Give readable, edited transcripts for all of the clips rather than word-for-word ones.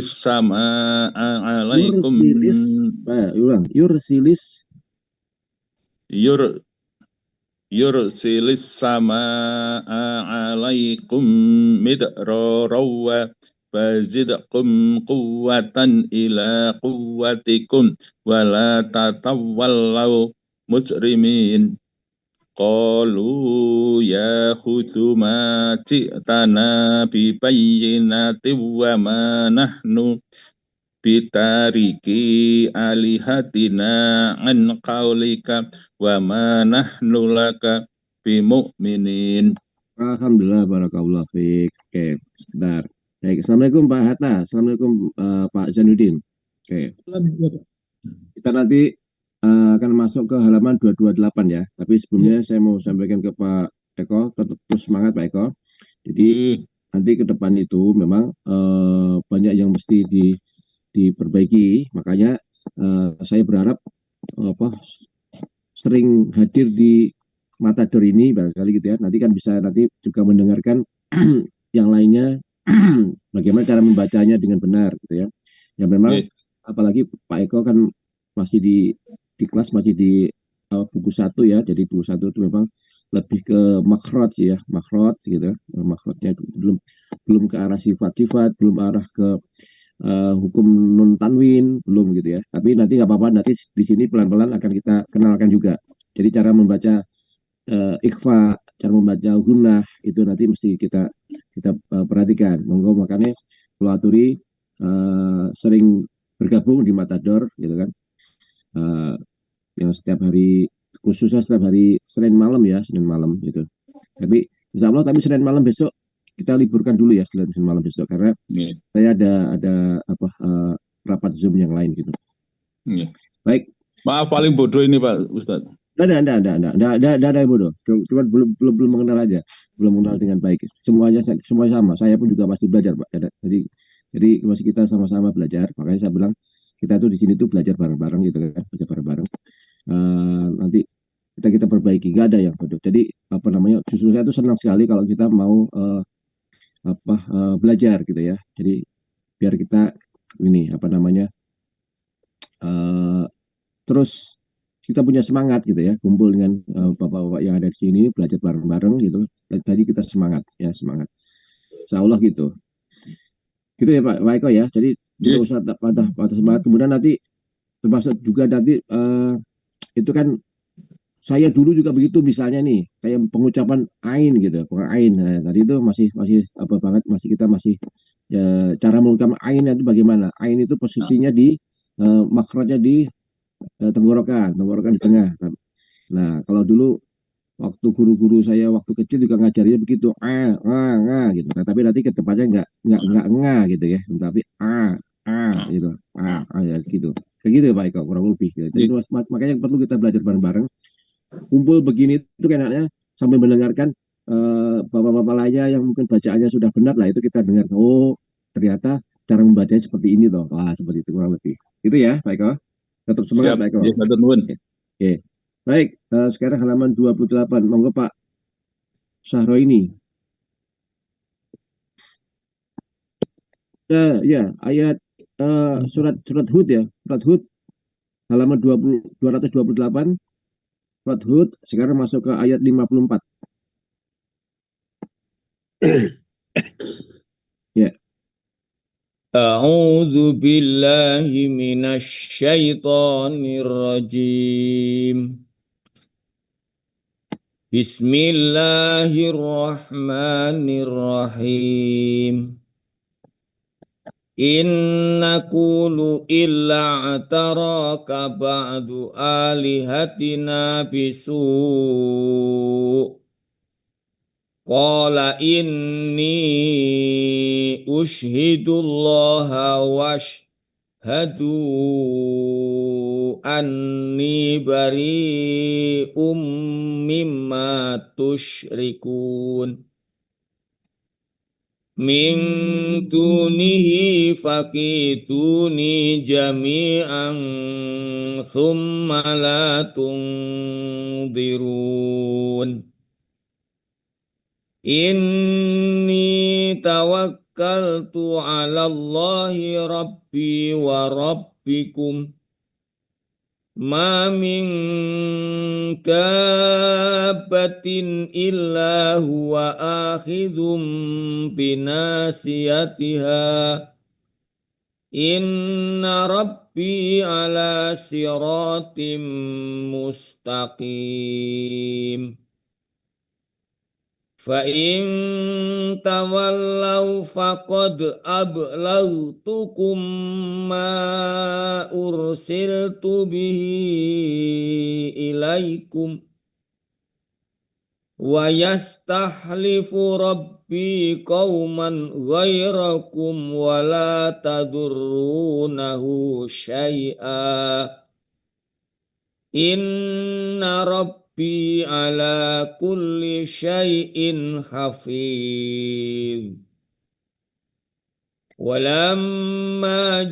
sama alaikum yur yursilis sama alaikum midraraw fazidkum quwwatan ila quwwatikum wala tatawallaw mujrimin. Qalu ya khudhu ma ji'tana bi bayyinatin wa ma nahnu bitariki alihatina an qaulika wa ma nahnu laka bimu'minin. Alhamdulillah, barakallah fiik. Oke, sebentar. Baik, Assalamualaikum Pak Hatta. Assalamualaikum Pak Zainuddin. Oke, kita nanti akan masuk ke halaman 228 ya. Tapi sebelumnya saya mau sampaikan ke Pak Eko, tetap terus semangat Pak Eko. Jadi nanti ke depan itu memang banyak yang mesti diperbaiki. Makanya saya berharap sering hadir di Matador ini barangkali gitu ya. Nanti kan bisa nanti juga mendengarkan yang lainnya bagaimana cara membacanya dengan benar gitu ya. Yang memang apalagi Pak Eko kan masih di kelas masih di buku 1 ya. Jadi buku 1 itu memang lebih ke makhraj ya, makhraj gitu. Makhrajnya belum ke arah sifat-sifat, belum arah ke hukum nun tanwin, belum gitu ya. Tapi nanti nggak apa-apa, nanti di sini pelan-pelan akan kita kenalkan juga. Jadi cara membaca ikhfa, cara membaca gunnah itu nanti mesti kita perhatikan. Monggo makanya pelaturi sering bergabung di Matador gitu kan. Yang setiap hari, khususnya setiap hari Senin malam ya, Senin malam gitu. Tapi insya Allah tapi Senin malam besok kita liburkan dulu ya, Senin malam besok karena saya ada rapat Zoom yang lain gitu. Baik. Maaf paling bodoh ini Pak Ustadz. Tidak ada yang bodoh. Cuma belum mengenal aja, belum mengenal dengan baik. Semuanya sama. Saya pun juga masih belajar Pak. Jadi masih kita sama-sama belajar. Makanya saya bilang kita tuh di sini tuh belajar bareng-bareng gitu kan, belajar bareng-bareng. Nanti kita perbaiki, nggak ada yang bodoh. Jadi apa namanya, justru saya tuh senang sekali kalau kita mau belajar gitu ya. Jadi biar kita ini apa namanya terus kita punya semangat gitu ya, kumpul dengan bapak-bapak yang ada di sini belajar bareng-bareng gitu. Tadi kita semangat ya, semangat. Insya Allah gitu. Gitu ya Pak Eko ya. Jadi tidak usah patah semangat. Kemudian nanti termasuk juga nanti itu kan saya dulu juga begitu misalnya nih kayak pengucapan ain gitu, ain. Nah, tadi itu masih apa banget, masih kita masih ya, cara mengucapkan ain itu bagaimana? Ain itu posisinya di makhrajnya di tenggorokan di tengah. Nah, kalau dulu waktu guru-guru saya waktu kecil juga ngajarnya begitu, gitu. Nah, tapi nanti ke depannya nggak gitu ya, tapi gitu, ya gitu. Kayak gitu ya Pak Eko, kurang lebih. Gitu. Jadi makanya perlu kita belajar bareng-bareng. Kumpul begini itu enaknya sambil mendengarkan bapak-bapak lainnya yang mungkin bacaannya sudah benar lah, itu kita dengar. Oh, ternyata cara membacanya seperti ini toh. Wah, seperti itu kurang lebih. Itu ya Pak Eko. Tetap semangat Pak Eko. Oke. Baik, sekarang halaman 28. Monggo Pak Syahroini. Ya, ayat surat Hud ya. Surat Hud halaman 228. Surat Hud sekarang masuk ke ayat 54. Ya. A'udzu billahi minasy syaithanir rajim. Bismillahirrahmanirrahim. Inna qulu illa ataraka ba'du alihatina bisu' qala inni ushhidullaha washhadu anni bari'um mimma tusyrikun min dunihi faqituni jami'an thumma la tunzirun inni tawakkaltu 'ala Allahi rabbi wa rabbikum ma min kabbatin illa huwa akhidhum binasiyatiha inna rabbi ala siratim mustaqim. فَإِن تَوَلَّوْا فَقَدْ أَبْلَغْتُكُم مَّا أُرْسِلْتُ بِهِ إِلَيْكُمْ وَيَسْتَخْلِفُ رَبِّي قَوْمًا غَيْرَكُمْ وَلَا تَضُرُّونَهُ شَيْئًا إِنَّ رَبِّي على كل شيء حفيظ. ولما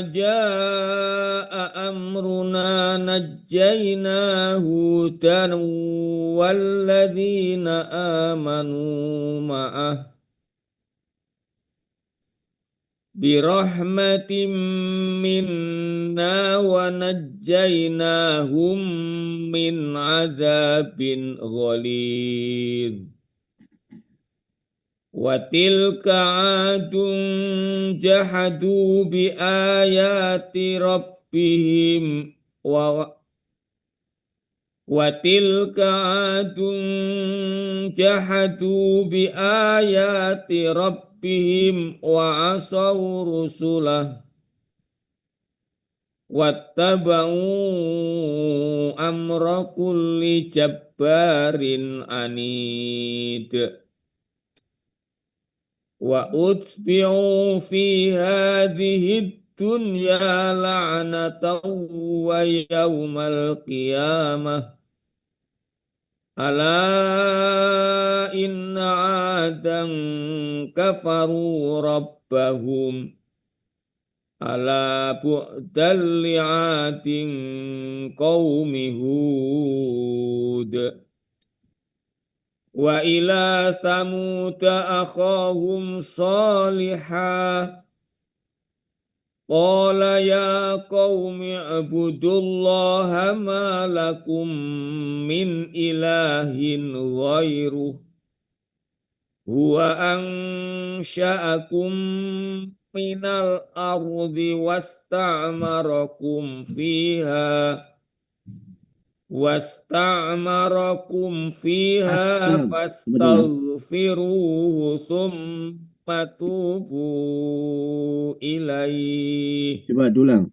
جاء أمرنا نجينا هودا والذين آمنوا معه برحمة منا ونجيناهم من عذاب غليظ. وتلك عاد جحدوا بآيات ربهم وتلك عاد جحدوا بآيات ربهم وعصوا رسله واتبعوا أمر كل جبار عنيد. وأتبعوا في هذه الدنيا لعنة ويوم القيامة ألا إن عادا كفروا ربهم ألا بعدا لعاد قوم هود. وإلى ثمود أخاهم صالحا قال يا قوم اعبدوا الله ما لكم من إله غيره هو أنشأكم من الأرض واستعمركم فيها فاستغفروه ثم توبوا إليه. Coba ulang.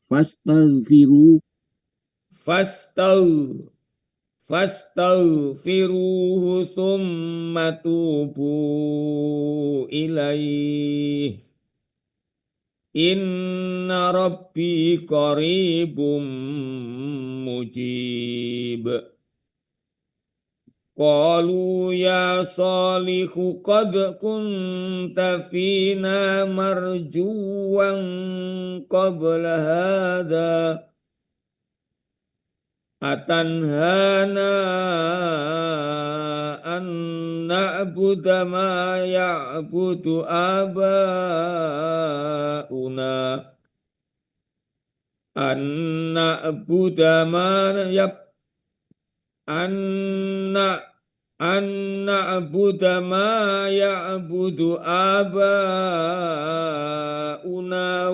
Fastaghfiruhu thumma tubu ilaih. Inna rabbi qaribum mujib. Qalu ya salihu qad kunta fina marjuwan qabla hadha atanhana an na'budu ma ya'budu abauna an na'budu ma ya'budu abauna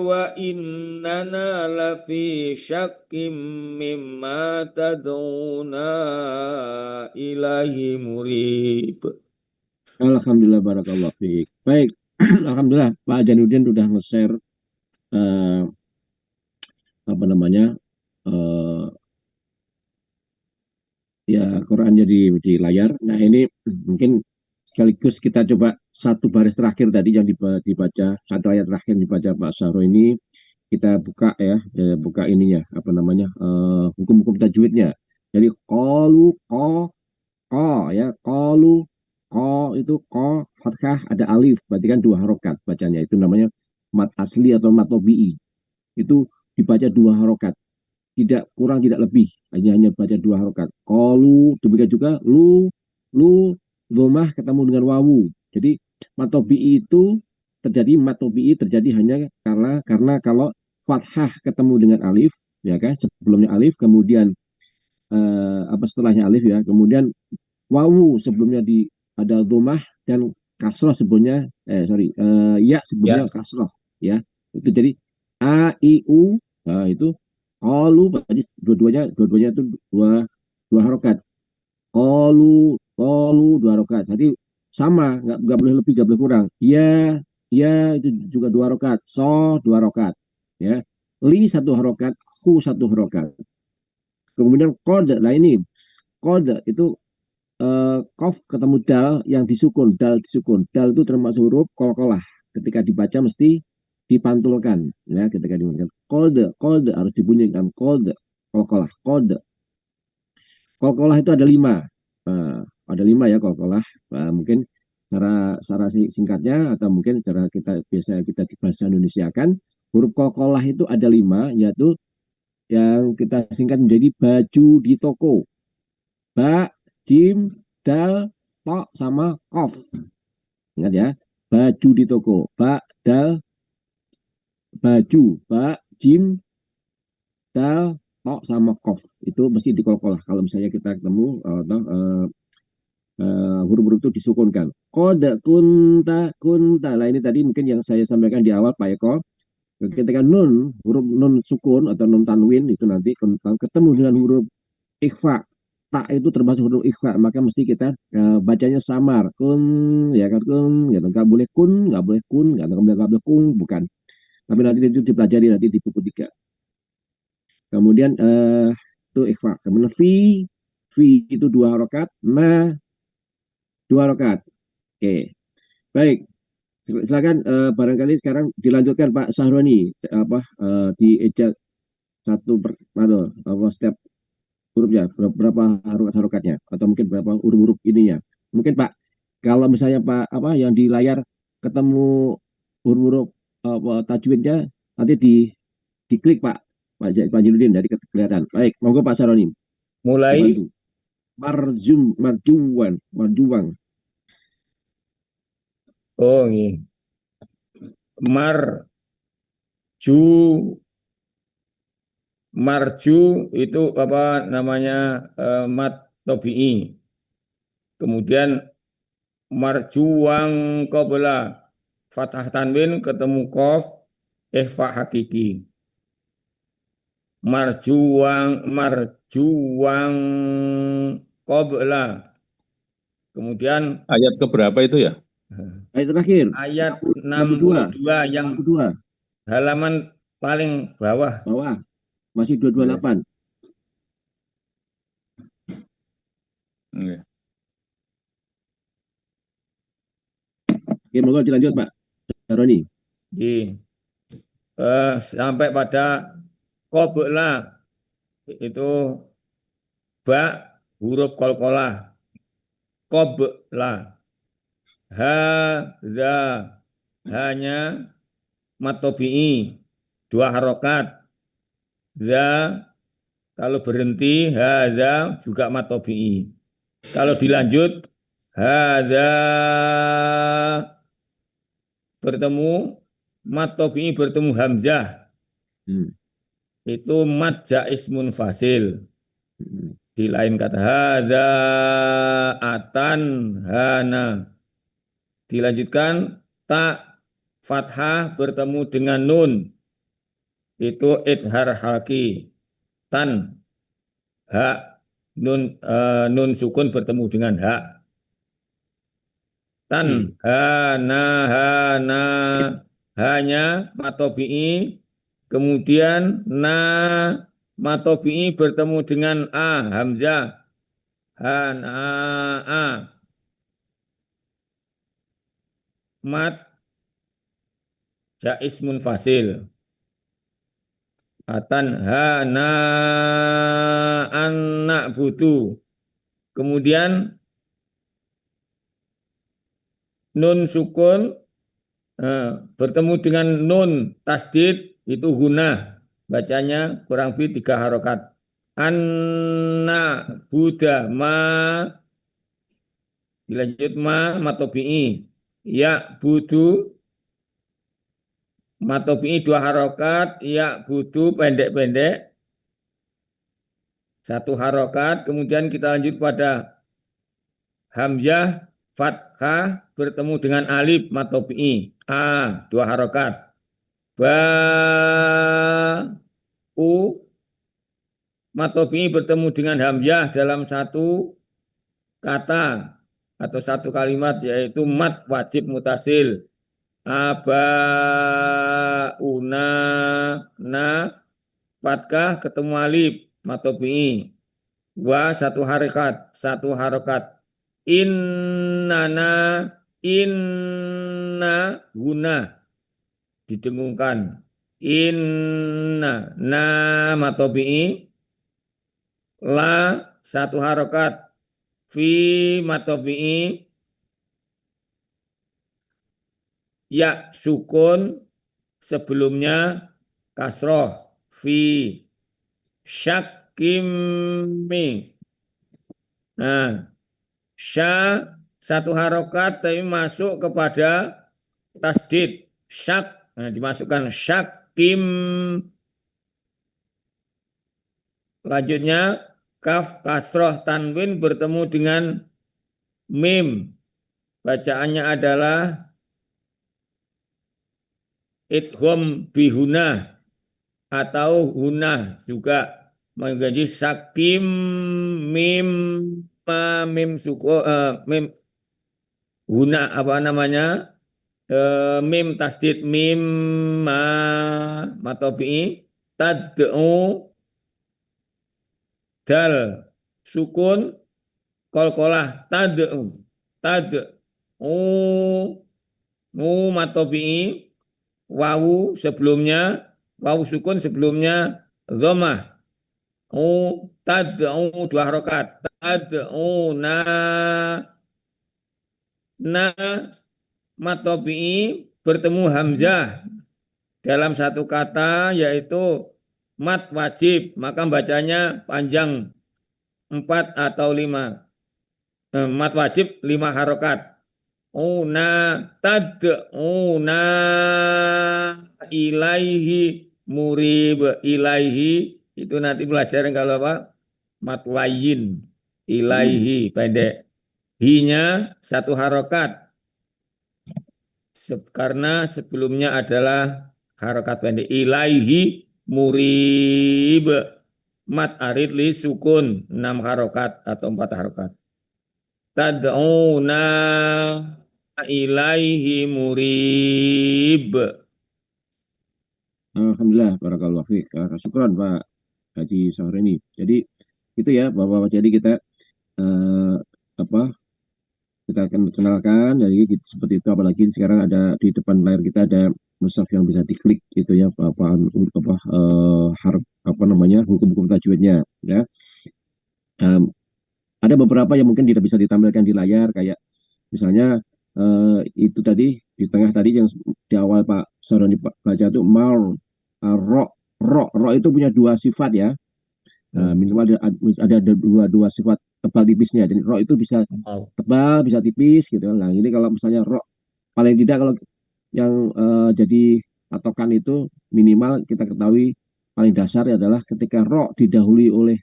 wa innana lafi syakkim mimma tad'una ilahi murib. Alhamdulillah, barakallahu fiik. Baik, alhamdulillah Pak Janudin sudah nge-share ya Qurannya di layar. Nah ini mungkin sekaligus kita coba satu baris terakhir tadi yang dibaca, satu ayat terakhir dibaca Pak Syahro ini kita buka buka ininya hukum-hukum tajwidnya. Jadi qalu ko ya, qalu ko itu ko fathah ada alif, berarti kan 2 harokat bacanya, itu namanya mat asli atau mat tobi'i, itu dibaca 2 harokat, tidak kurang tidak lebih, hanya baca 2 harokat. Qalu, demikian juga lu dhammah ketemu dengan wawu. Jadi matobi'i itu terjadi hanya karena kalau fathah ketemu dengan alif, ya kan, sebelumnya alif, kemudian setelahnya alif, ya, kemudian wawu sebelumnya ada dhammah, dan kasroh sebelumnya ya sebelumnya Ya. kasroh, ya, itu jadi a i u. Nah, itu qalu, berarti dua-duanya itu dua harokat. Qalu dua harokat, jadi sama, nggak boleh lebih, nggak boleh kurang. Ya, ya, itu juga dua harokat. So dua harokat, ya. Li satu harokat, hu satu harokat. Kemudian kode, nah ini kode itu kof ketemu dal yang disukun, dal itu termasuk huruf kolkolah, ketika dibaca mesti dipantulkan, ya, ketika dibunyikan kode harus dibunyikan kode, kolkolah, kolkolah itu ada 5. Ada 5 ya kolkolah. Mungkin cara singkatnya, atau mungkin cara biasa kita di bahasa Indonesia kan, huruf kolkolah itu ada 5, yaitu yang kita singkat menjadi baju di toko. Ba, jim, dal, to, sama kof. Ingat ya, baju di toko. Ba, dal, baju. Ba, jim, dal, to, sama kof. Itu mesti dikol-kolah. Kalau misalnya kita ketemu huruf-huruf itu disukunkan. Kode, kunta. Nah, ini tadi mungkin yang saya sampaikan di awal, Pak Eko. Ketika huruf nun sukun atau nun tanwin itu nanti ketemu dengan huruf ikhfa, tak itu termasuk huruf ikhfa, maka mesti kita bacanya samar, kun, ya kan, kun, ya, nggak boleh nggak boleh nggak boleh kung, bukan. Tapi nanti itu dipelajari nanti di buku 3. Kemudian itu ikhfa. Kemudian fi itu 2 harokat, na 2 harokat. Oke, baik. Silakan, barangkali sekarang dilanjutkan Pak Sahroni, di ejak setiap hurufnya berapa harokatnya, atau mungkin berapa huruf-huruf ininya. Mungkin Pak, kalau misalnya Pak yang di layar ketemu huruf-huruf tajwidnya, nanti diklik Pak Jiludin, dari kelihatan. Baik, monggo Pak Saroni Mulai. dibantu. Marjuwang. Oh, ini. Marju itu apa namanya, mat tobi'i. Kemudian marjuwang qabla, fathah tanwin ketemu kof, ikhfa hakiki. Marjuwang qabla. Kemudian Ayat keberapa itu ya? Ayat terakhir ayat 62. 62 yang 62 halaman paling bawah. bawah, masih 228. Oke. Oke, monggo dilanjut Pak Saroni. Sampai pada qabla, itu ba huruf qalqalah, qabla. Hadza, hanya matobi'i 2 harokat. Za kalau berhenti, hadza juga matobi'i. Kalau dilanjut, hadza bertemu matobi'i, bertemu hamzah, itu mad jaiz munfasil. Di lain kata, hadza atan hana. Dilanjutkan, ta fathah bertemu dengan nun, itu idhar halki. Tan, ha, nun sukun bertemu dengan ha. Tan, hana, hanya matobi'i, kemudian na matobi'i bertemu dengan a, hamzah, hana, a. Mat jaiz munfasil. Atan hana anak butuh. Kemudian nun sukun bertemu dengan nun tasdid, itu hunah. Bacanya kurang lebih 3 harokat. Anna buddha ma Dilanjut matobi'i. Ya budu, matobi'i 2 harokat. Ya budu pendek-pendek 1 harokat. Kemudian kita lanjut pada hamzah fathah bertemu dengan alif matobi'i. A 2 harokat. Ba u matobi'i bertemu dengan hamzah dalam 1 kata atau 1 kalimat, yaitu mat wajib mutasil. Abauna na fathah ketemu alif matobi'i. Wa 1 harokat, 1 harokat. Innana inna guna didengungkan. Inna na matobi'i. La 1 harokat. Fi matobi'i. Ya sukun sebelumnya kasroh. Fi syakimi. Nah, sya 1 harokat tapi masuk kepada tasdid. Syak. Nah, dimasukkan syakim. Lanjutnya kaf kasroh tanwin bertemu dengan mim. Bacaannya adalah idgham bihunah atau hunah juga mengganti sakim mim ma mim suku mim hunah apa namanya mim tasdid mim ma matobi'i tad'u dal sukun kolkolah tad'u matobi'i wawu sebelumnya wawu sukun sebelumnya dhammah. Tad'u 2 harokat. Tad'u na matobi'i bertemu hamzah dalam 1 kata, yaitu mat wajib, maka bacanya panjang 4 atau 5. Mat wajib 5 harokat. Tad'una ilaihi murib. Ilaihi itu nanti pelajaran kalau apa? Mat layin. Ilaihi pendek. Hi-nya 1 harokat. Karena sebelumnya adalah harokat pendek. Ilaihi murib. Mat arid li sukun 6 harokat atau 4 harokat. Tad'una ilaihi murib. Alhamdulillah, barakallahu fiik. Syukran Pak Haji Sahreni. Jadi itu ya Bapak-bapak, jadi kita kita akan kenalkan jadi seperti itu, apalagi sekarang ada di depan layar kita ada mushaf yang bisa diklik gitu ya, hukum-hukum tajwidnya ya. Ada beberapa yang mungkin tidak bisa ditampilkan di layar, kayak misalnya itu tadi di tengah tadi yang di awal Pak Sahroni baca itu ro itu punya 2 sifat ya. Minimal ada dua sifat tebal tipisnya. Jadi ro itu bisa tebal, bisa tipis gitu. Nah, ini kalau misalnya ro paling tidak kalau yang jadi patokan itu minimal kita ketahui paling dasar adalah ketika ro didahului oleh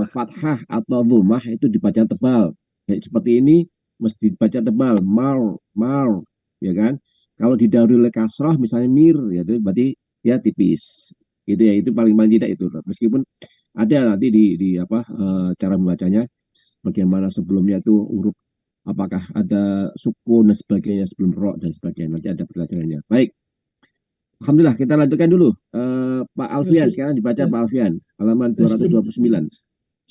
fathah atau dhammah itu dibaca tebal. Kayak seperti ini mesti dibaca tebal, mar ya kan. Kalau didahului oleh kasrah misalnya mir ya itu berarti ya tipis. Gitu ya, itu paling tidak itu. Meskipun ada nanti di cara membacanya bagaimana sebelumnya itu huruf apakah ada sukun dan sebagainya sebelum ro dan sebagainya, nanti ada pelajarannya. Baik. Alhamdulillah, kita lanjutkan dulu. Pak Alfian, sekarang dibaca Pak Alfian, halaman 229.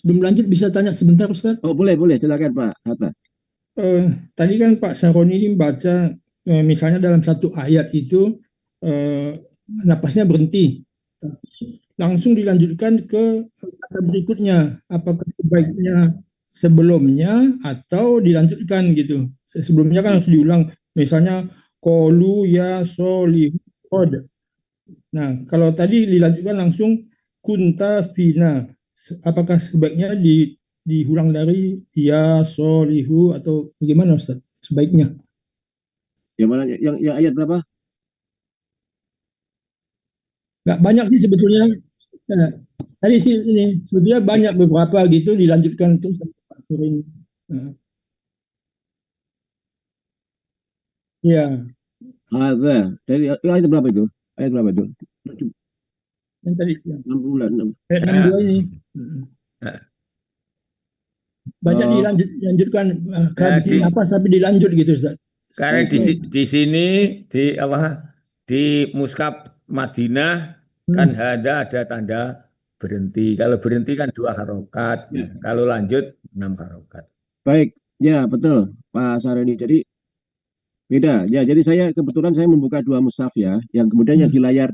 Sebelum lanjut bisa tanya sebentar Ustaz? Oh boleh, silakan Pak Hatta. Tadi kan Pak Sahroni ini membaca misalnya dalam 1 ayat itu napasnya berhenti, langsung dilanjutkan ke kata berikutnya. Apakah sebaiknya sebelumnya atau dilanjutkan gitu? Sebelumnya kan harus diulang, misalnya qalu ya solihud. Nah, kalau tadi dilanjutkan langsung kunta fina, apakah sebaiknya diulang dari ya, solihu, atau bagaimana Ustaz sebaiknya? Yang mana? Yang ayat berapa? Nggak banyak sih sebetulnya. Nah, tadi sih ini sebetulnya banyak beberapa gitu dilanjutkan terus sampai Pak Surin. Nah, iya, Ada. Dari ayat berapa itu? Ayat berapa itu? yang tadi yang 66. ayat 62 ini. Banyak Oh, dilanjutkan Nah, kehabisan napas tapi dilanjut gitu Ustaz. karena baik, baik. di sini di Mushaf Madinah kan ada tanda berhenti. Kalau berhenti kan 2 harokat. Ya. Kalau lanjut 6 harokat. Baik, ya betul Pak Saroni. Jadi beda. Ya, jadi kebetulan saya membuka 2 mushaf ya. Yang kemudian yang di layar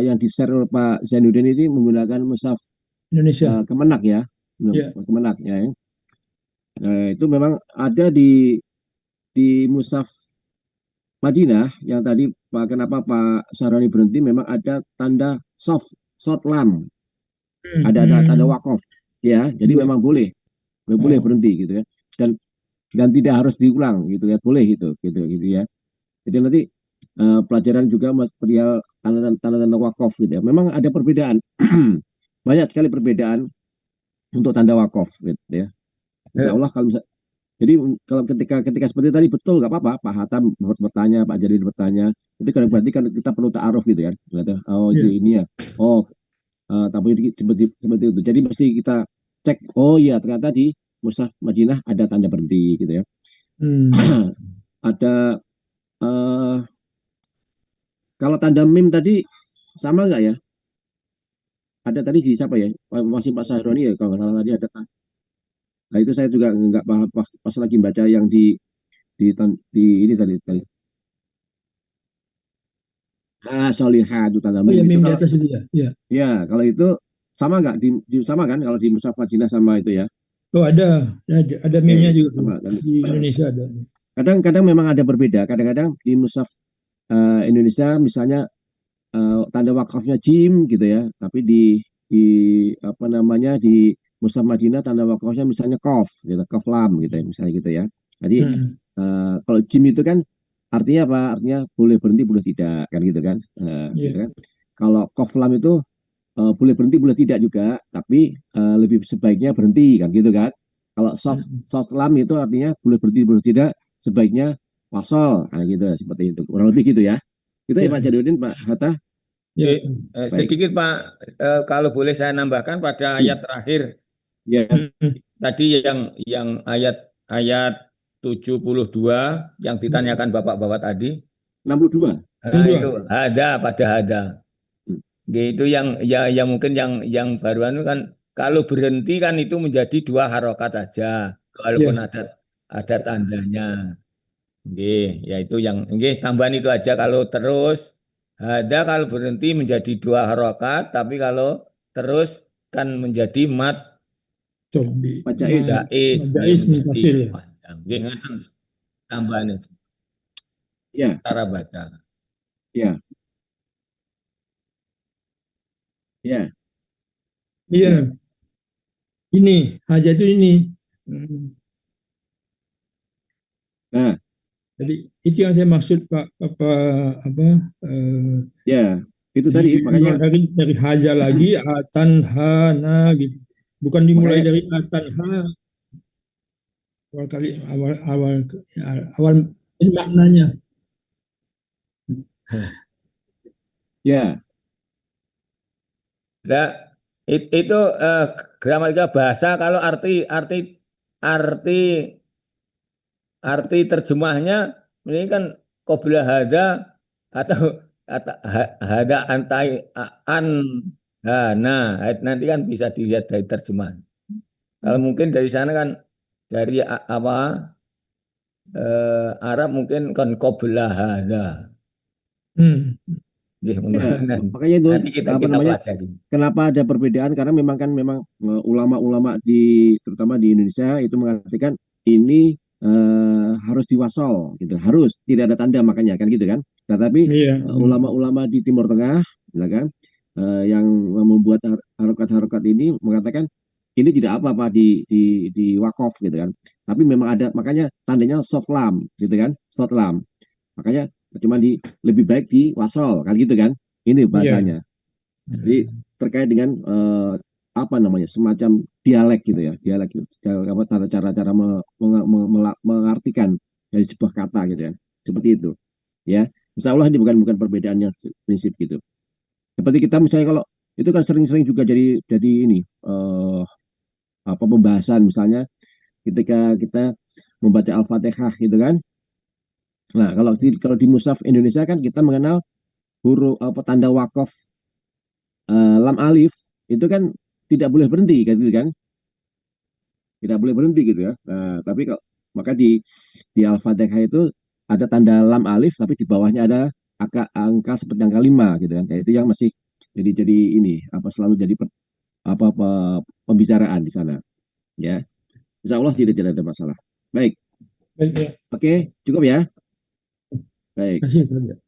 yang di-share oleh Pak Zainuddin ini menggunakan mushaf Indonesia. Kemenak ya. Ya. Kemenak ya. Itu memang ada di mushaf Madinah yang tadi kenapa Pak Saroni berhenti, memang ada tanda short lam, ada tanda wakaf ya. Jadi memang boleh berhenti gitu ya. Dan tidak harus diulang gitu ya, boleh gitu ya. Jadi nanti pelajaran juga material tanda-tanda wakaf gitu ya. Memang ada perbedaan, banyak sekali perbedaan untuk tanda wakaf gitu ya. Insya Allah jadi kalau ketika seperti tadi betul, nggak apa-apa Pak Hatam bertanya, Pak Jadi bertanya, itu kan berarti kan kita perlu ta'aruf gitu kan. Oh itu ini ya. Oh tapi seperti itu. Jadi mesti kita cek. Oh iya, ternyata di Mushaf Madinah ada tanda berhenti gitu ya. Ada kalau tanda mim tadi sama nggak ya? Ada tadi di siapa ya? Masih Pak Sahroni ya kalau nggak salah tadi ada. Nah itu saya juga nggak paham pas lagi baca yang di ini tadi. Solihah itu tanda Oh ya, mim itu mim di kalau atas itu ya. Ya. ya kalau itu sama nggak sama kan kalau di Mushaf Madinah sama itu ya? Oh ada mimnya juga Sama. di Indonesia ada. Kadang-kadang memang ada berbeda. Kadang-kadang di Mushaf Indonesia misalnya tanda wakafnya jim gitu ya, tapi di apa namanya di Mushaf Madinah tanda wakafnya misalnya kof gitu, kof lam gitu ya, misalnya gitu ya. Jadi kalau jim itu kan artinya apa? Artinya boleh berhenti boleh tidak kan gitu kan. Gitu kan. Kalau kof lam itu boleh berhenti boleh tidak juga, tapi lebih sebaiknya berhenti kan gitu kan. Kalau soft lam itu artinya boleh berhenti boleh tidak, sebaiknya wasol gitu seperti itu, kurang lebih gitu ya. Itu ya Pak Jadudin, Pak Hatta. Ya. Sedikit Pak, kalau boleh saya nambahkan pada ayat terakhir. Ya. Tadi yang ayat 72 yang ditanyakan Bapak-bapak tadi. 62. Nah, itu hada. Itu yang mungkin yang baruan itu kan kalau berhenti kan itu menjadi 2 harokat aja walaupun ada tandanya. Ya itu yang tambahan itu aja. Kalau terus kalau berhenti menjadi 2 harokat, tapi kalau terus kan menjadi mat Jais menjadi panjang. Tambahan itu. Ya. Cara baca. Ya. Ya. Iya. Ini hajat itu ini. Nah, jadi itu yang saya maksud Pak ya, itu tadi makanya dari haja lagi atan hana gitu. Bukan dimulai dari atan ha. Awal ini maknanya. Ya. Nah, itu gramatika bahasa. Kalau arti terjemahnya ini kan qabla hada atau hada antai an. Nah, nanti kan bisa dilihat dari terjemahan. Kalau mungkin dari sana kan dari Arab mungkin kan qabla hada. Makanya itu nanti kita pelajari. Kenapa ada perbedaan? Karena memang ulama-ulama terutama di Indonesia itu mengatakan ini harus diwasol gitu, harus tidak ada tanda makanya kan gitu kan. Tetapi ulama-ulama di Timur Tengah, ya kan, yang membuat harokat-harokat ini mengatakan ini tidak apa-apa di wakaf gitu kan. Tapi memang ada, makanya tandanya soft lam gitu kan, soft lam. Makanya cuma lebih baik di wasol kan gitu kan. Ini Iya. bahasanya. Jadi terkait dengan apa namanya, semacam dialek gitu ya, dialek gitu. Apa cara-cara mengartikan dari sebuah kata gitu ya, seperti itu ya. Insya Allah ini bukan perbedaannya prinsip gitu. Seperti kita misalnya kalau itu kan sering-sering juga jadi ini apa pembahasan misalnya ketika kita membaca Al-Fatihah gitu kan. Nah, kalau di mushaf Indonesia kan kita mengenal huruf apa tanda wakaf lam alif itu kan tidak boleh berhenti gitu kan, tidak boleh berhenti gitu ya. Nah, tapi kalau maka di Al-Fatihah itu ada tanda lam alif tapi di bawahnya ada angka seperti angka 5 gitu kan. Nah, itu yang masih jadi ini apa selalu jadi pembicaraan di sana ya. Insya Allah tidak ada masalah. Baik, Baik, ya. oke, cukup ya. Baik, Terima kasih, Pak Hamzah.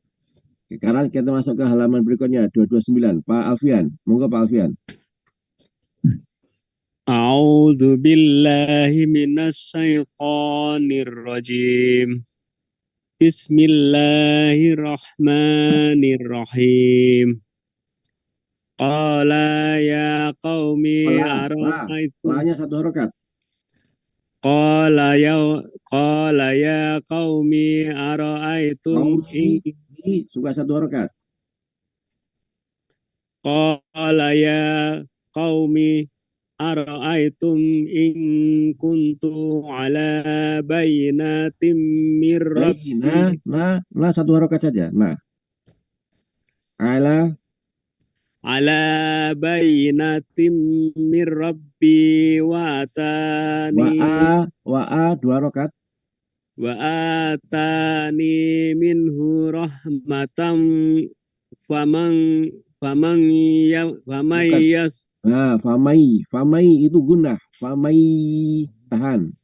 sekarang kita masuk ke halaman berikutnya 229. Pak Alfian, monggo Pak Alfian. A'udzu billahi minasyaitonir rajim. Bismillahirrahmanirrahim. Qala ya qaumi ara'aytum. Lanya satu harakat. Qala ya qaumi ara'aytum Qaumi suka satu harakat. Qala ya qaumi ara'aytum in kuntu ala bayyinatin mir rabbi. Nah satu harakat saja. Nah, ala bayyinatin mir rabbi wa dua harakat. Wa atani minhu rahmatan faman yas. Nah, famai itu gunnah, famai tahan.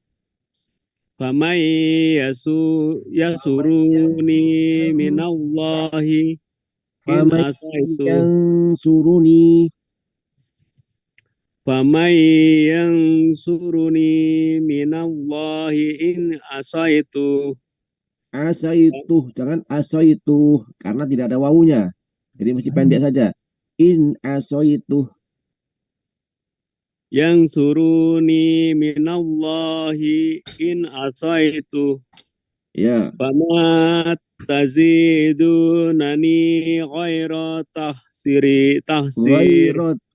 Famai yasuruni minallahi in asaitu. Yang suruni. Famai yang suruni minallahi in asaitu. Asaitu, jangan asaitu karena tidak ada wawunya. Jadi mesti pendek saja. In asaitu. Yang suruni minallahi in asaitu. Ya. Fama tazidunani ghaira tahsir.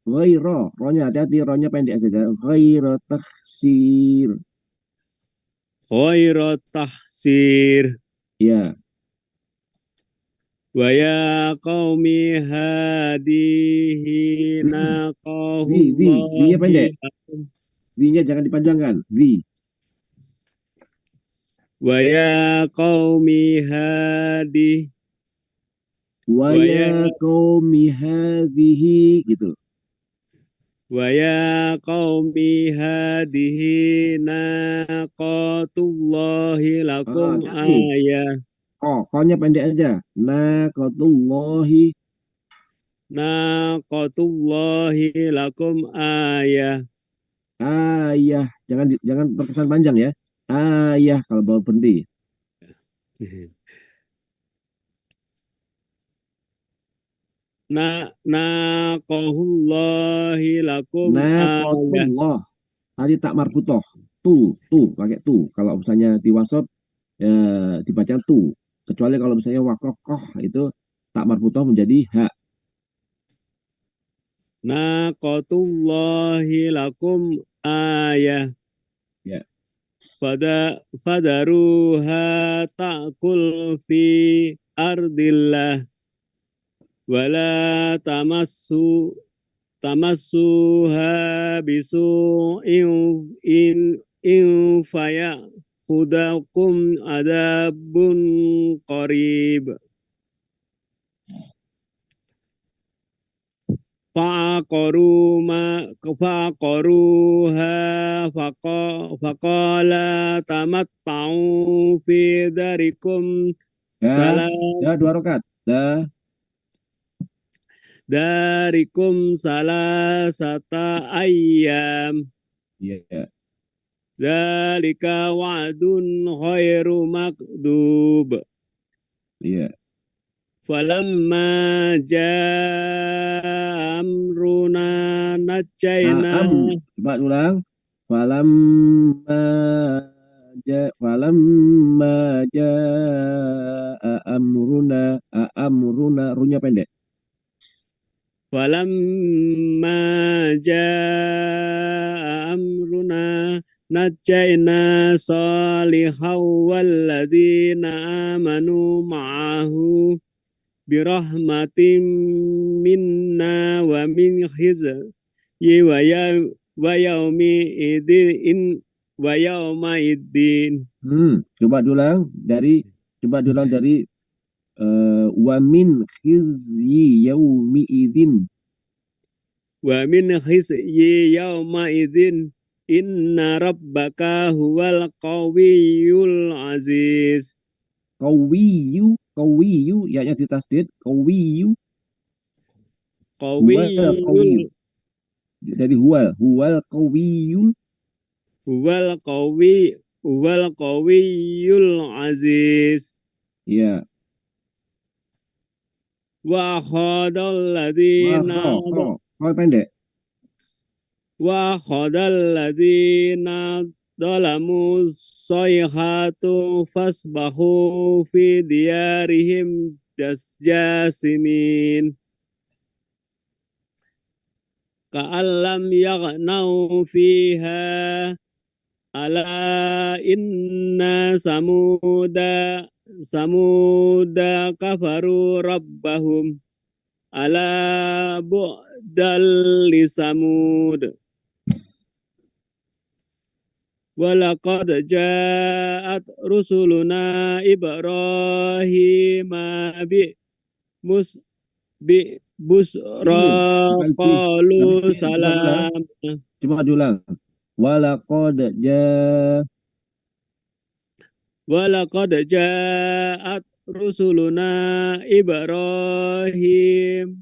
Ghaira, rohnya hati-hati, rohnya pendek saja. Ghaira tahsir. Ghaira tahsir. Ya. Wa ya qaumi hadihi naqahullahi. Vi-nya pendek. Vi-nya jangan dipanjangkan. Vi. Wa ya qaumi hadihi. Wa ya qaumi hadhihi gitu. Wa ya qaumi hadihi naqatullahi lakum ayah. Konya pendek aja. Naqatullahi. Naqatullahi lakum ayah. Ayah, jangan terkesan panjang ya. Ayah kalau bawa berhenti. Naqahullahi lakum Naqatullah. Tadi tak marbutoh. Tu pakai tu. Kalau misalnya di WhatsApp dibaca tu. Kecuali kalau misalnya wakoh itu tak marbutoh menjadi hak. Naqatullahi lakum ayah. Ya. Fadaruha ta'kul fi ardillah. Wala tamassuha bisu'in fayahudakum adabun qarib. Faqaruha faqala tamatta'u fi darikum salam. Ya, 2 rakaat. Darikum salasata ayyam. Iya. Dzalika wa'dun ghairu makdub. Iya. Falamma jaa amruna najjayna Coba ulang. Falamma jaa amruna runya pendek. Falamma jaa amruna najjayna salihan walladzina amanu ma'ahu birahmatin minna wa min khizyi wa yaumi idin wa yauma idin. Coba diulang dari wa min khizyi yaumi idzin. Wa min khizyi yauma idin inna rabbaka huwal qawiyyul aziz. Qawiyu ya ditasdid qawiyu Qawiyyul dari huwal qawiyu huwal qawiyyul aziz. ya. Wa khadal ladina pendek. Wa khadal ladina zalamu sayhatu fasbahu fi diyarihim jasimin. Ka'allam yaghnau fiha ala inna samuda kafaru rabbahum ala bu'dal li samud. Walaqad ja'at rusuluna Ibrahima busra qalu salam. Coba diulang. Walaqad ja'at rusuluna Ibrahim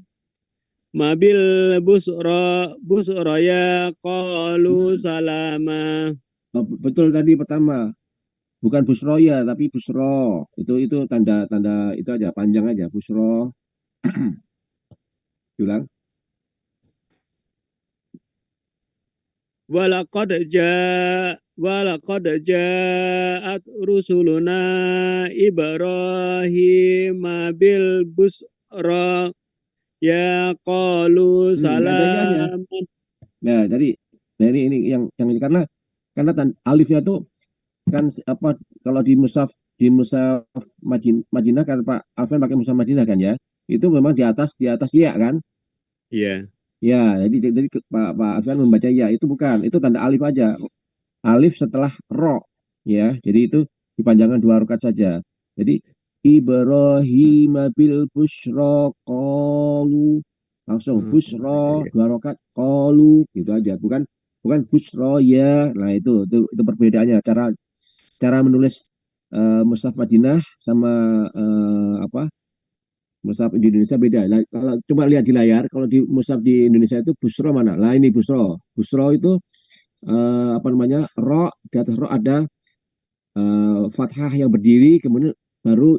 mabil busra ya qalu salama. Betul tadi pertama. Bukan busroya tapi busro. Itu tanda itu aja panjang aja busro. Diulang. Walaqad ja'at rusuluna Ibrahim bil busra ya qalu salam. Nah, dari ini yang ini karena alifnya tuh kan apa kalau di mushaf Madinah kan Pak Alfian pakai mushaf Madinah kan ya. Itu memang di atas ya kan? Iya. Ya, jadi Pak Alfian membaca ya, itu bukan, itu tanda alif aja. Alif setelah ro, ya. Jadi itu dipanjangkan 2 rakaat saja. Jadi Ibrahim bil busra qalu langsung busra 2 rakaat qalu gitu aja, bukan busra ya. Nah, itu perbedaannya cara menulis mushaf Madinah sama mushaf di Indonesia beda. Nah, kalau coba lihat di layar, kalau di mushaf di Indonesia itu busro mana? Lah ini busro. Busro itu apa namanya? Ro, di atas ro ada fathah yang berdiri, kemudian baru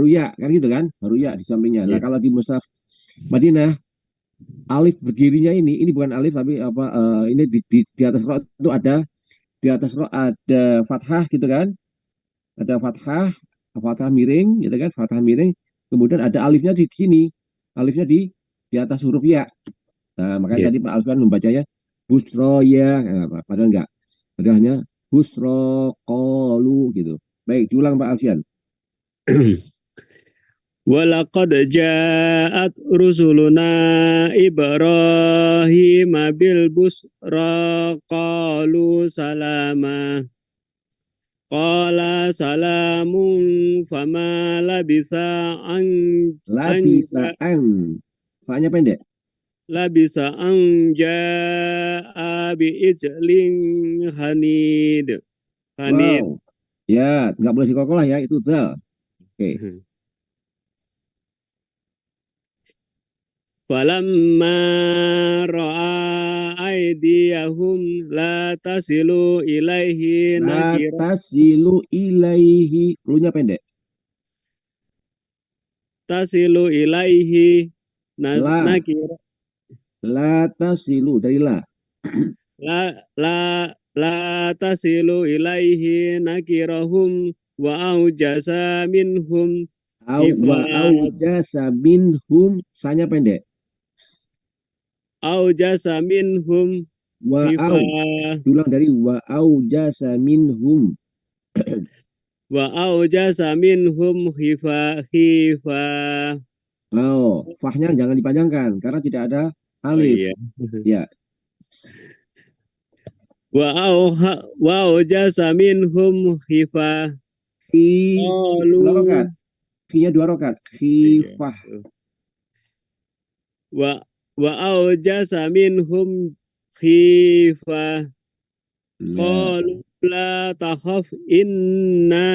ya, kan gitu kan? Baru ya di sampingnya. Nah, kalau di mushaf Madinah alif berdirinya ini bukan alif tapi apa ini di atas ro itu ada fathah gitu kan? Ada fathah miring gitu kan? Fathah miring. Kemudian ada alifnya di sini, alifnya di atas huruf ya. Nah, makanya tadi Pak Alfian membacanya busro ya, padahal enggak. Padahal hanya busro qalu gitu. Baik, diulang Pak Alfian. Walaqad ja'at rusuluna Ibrahim bil busra qalu salama. Qala salamun fama labisa an Fa-nya pendek. labisa an ja'a bi ijlin hanid. Wow. Ya, nggak boleh dikokolah ya, itu zal. Oke. falamma ra'a aydiyahum la tasilu ilaihi La nakira tasilu ilaihi. Lunya pendek. tasilu ilaihi La. nakira La tasilu dari la. la tasilu ilaihi nakirahum wa aujasa minhum Wa aujasa minhum. Sanya pendek. aujasa minhum Wa au. Diulang dari wa aujasa minhum. wa aujasa minhum khifa. Oh, fahnya jangan dipanjangkan karena tidak ada Oh alif. iya. Ya. Wa aujasa minhum khifa. Dua rokat. Khinya 2 rokat. Khifah. Wa aujasa minhum khifa. Qalu la takhaf inna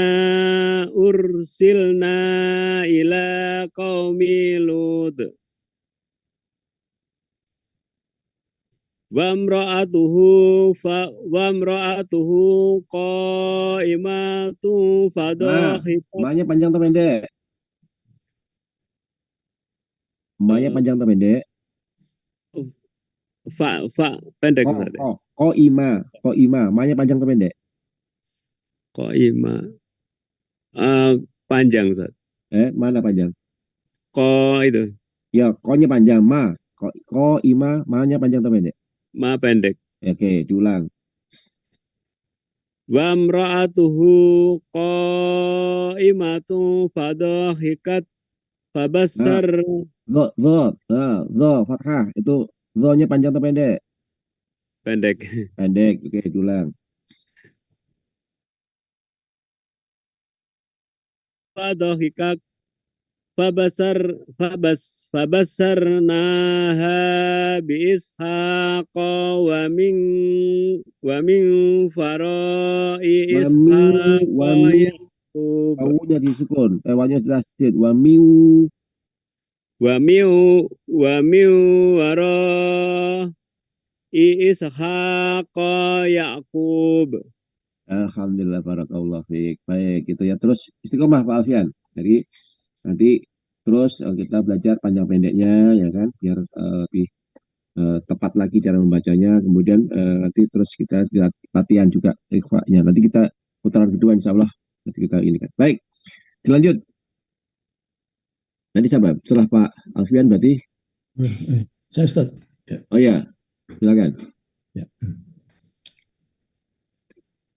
ursilna ila qaumi Lut. Wa imra'atuhu qa'imatu fadhahikat. Ma-nya panjang atau pendek? Ma-nya panjang atau pendek? Pendek Ko, Ustaz. Qa'ima. Ma-nya panjang atau pendek? Qa'ima. Panjang Ustaz. Mana panjang? Itu. Ya, ko-nya panjang. Qa'ima, ma-nya panjang atau pendek? Ma pendek. Oke, diulang. Wa imra'atuhu qa'imatu fadhahikat fabassar. Fathah. Itu nya panjang atau pendek? Pendek. Pendek. Oke, diulang. Fadhahikat fabassarnaha bi ishaqa wa min fara'i ishaqa Yaqub Wawunya disukun. Wawunya tasdid. Wa min wara'i ishaqa Yaqub. Alhamdulillah, barakallahu fiik. Baik, gitu ya. Terus istiqomah Pak Alfian. Jadi nanti terus kita belajar panjang pendeknya ya kan, biar lebih tepat lagi cara membacanya. Kemudian nanti terus kita latihan juga ikhwanya. Nanti kita putaran kedua insya Allah nanti kita ini kan. Baik, dilanjut. Nanti siapa? Setelah Pak Alfian berarti? Saya Ustaz. Oh ya, silakan. Ya.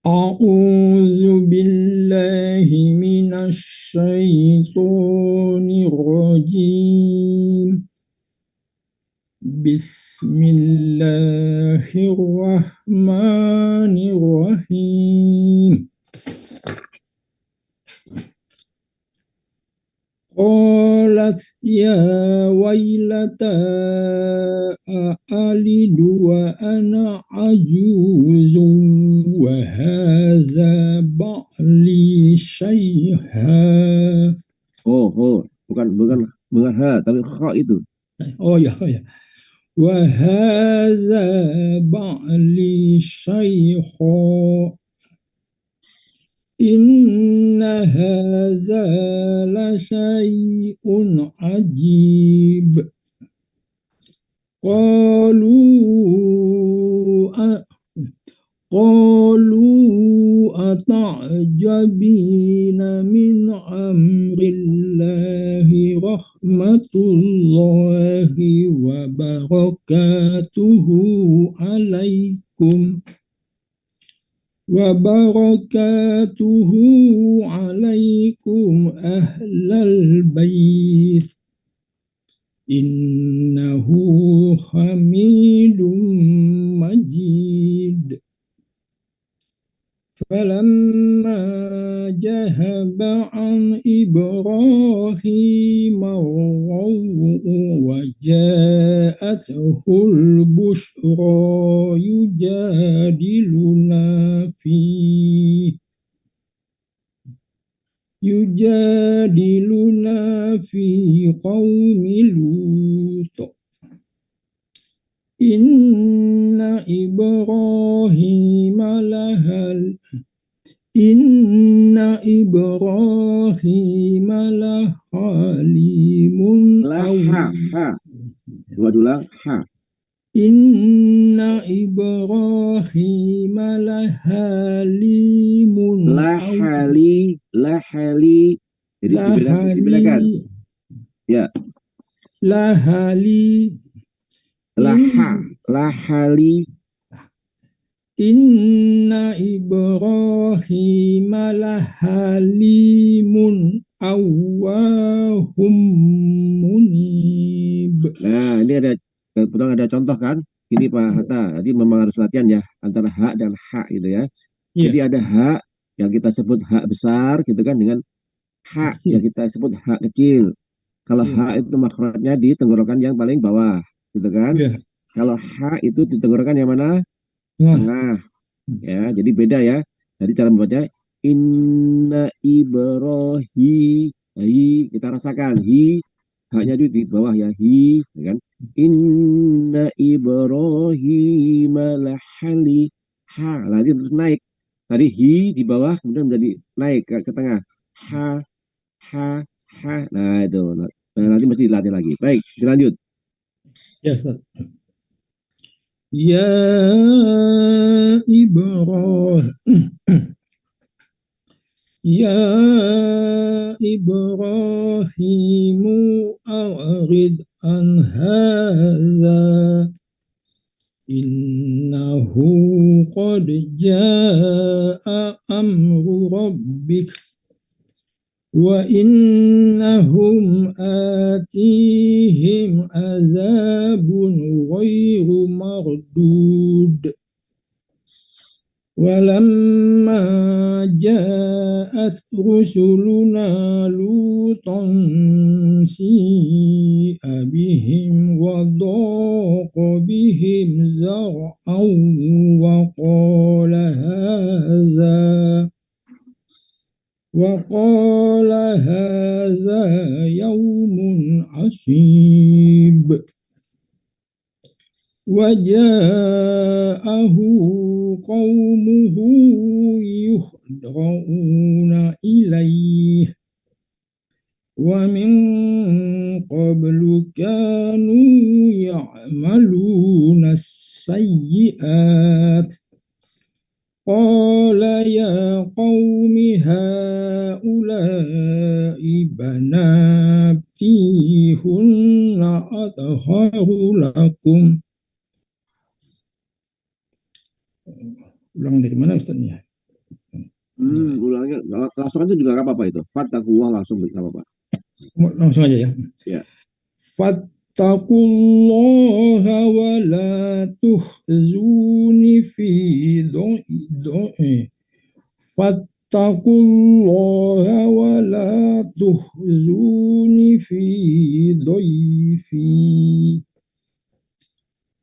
A'udzu billahi minasy syaithanir rajim. Bismillahirrahmanirrahim. Qalat ya wailata a'alidu wa ana ajuzun wa hadza ba'li syaiha. Bukan ha, tapi kha itu. Oh ya. Wa hadza ba'li syaiha. Inna hadza la syai'un ajib. Qalu ata'jabina min amrillahi rahmatullahi wa barakatuhu alaikum. وبركاته عليكم أهل البيت إنه حميد مجيد. فلما ذهب عن إبراهيم الروع وجاءته البشرى يجادلنا في قوم لوط Inna Ibrahim lahal Inna Ibrahim lahalimun Laha, ha. Dua ha. Inna Ibrahim lahalimun Lahali. Jadi dibedakan. Ya. lahali Lahali. Inna Ibrahim lahalimun awwahum munib. Nah, ini ada contoh kan? Ini Pak Hatta. Jadi memang harus latihan ya antara ha dan ha gitu ya. Jadi ada ha yang kita sebut ha besar gitu kan dengan ha yang kita sebut ha kecil. Kalau ha itu makhrajnya di tenggorokan yang paling bawah gitu kan. Kalau ha itu di tenggorokan yang mana? Tengah. Ya, jadi beda ya. Jadi cara membacanya inna Ibrahim. Hi, kita rasakan hi, haknya itu di bawah ya hi, ya kan? Inna Ibrahim lahali ha, lagi terus naik. Tadi hi di bawah kemudian menjadi naik ke tengah. Ha. Nah, itu. Nah, nanti mesti dilatih lagi. Baik, dilanjut. Ya, Ustaz. Ya Ibrahim Ya Ibrahimu a'rid an hadza innahu qad jaa amru rabbik wa innahum atihim azabun ghairu mardud walamma ja'at rusuluna lutan si'a bihim wa daqa bihim zar'an wa qala hadza yawmun asib وجاءه قومه يهرعون إليه ومن قبل كانوا يعملون السيئات قال يا قوم هؤلاء بناتي هن أطهر لكم. Ulang dari mana Ustaznya? Ulangnya langsung aja juga nggak apa-apa itu. Fattakullah langsung nggak apa-apa. Langsung aja ya. Ya. Fattakullaha wa la tuhzuni fi Fattakullaha wa la tuhzuni fi dhaifi.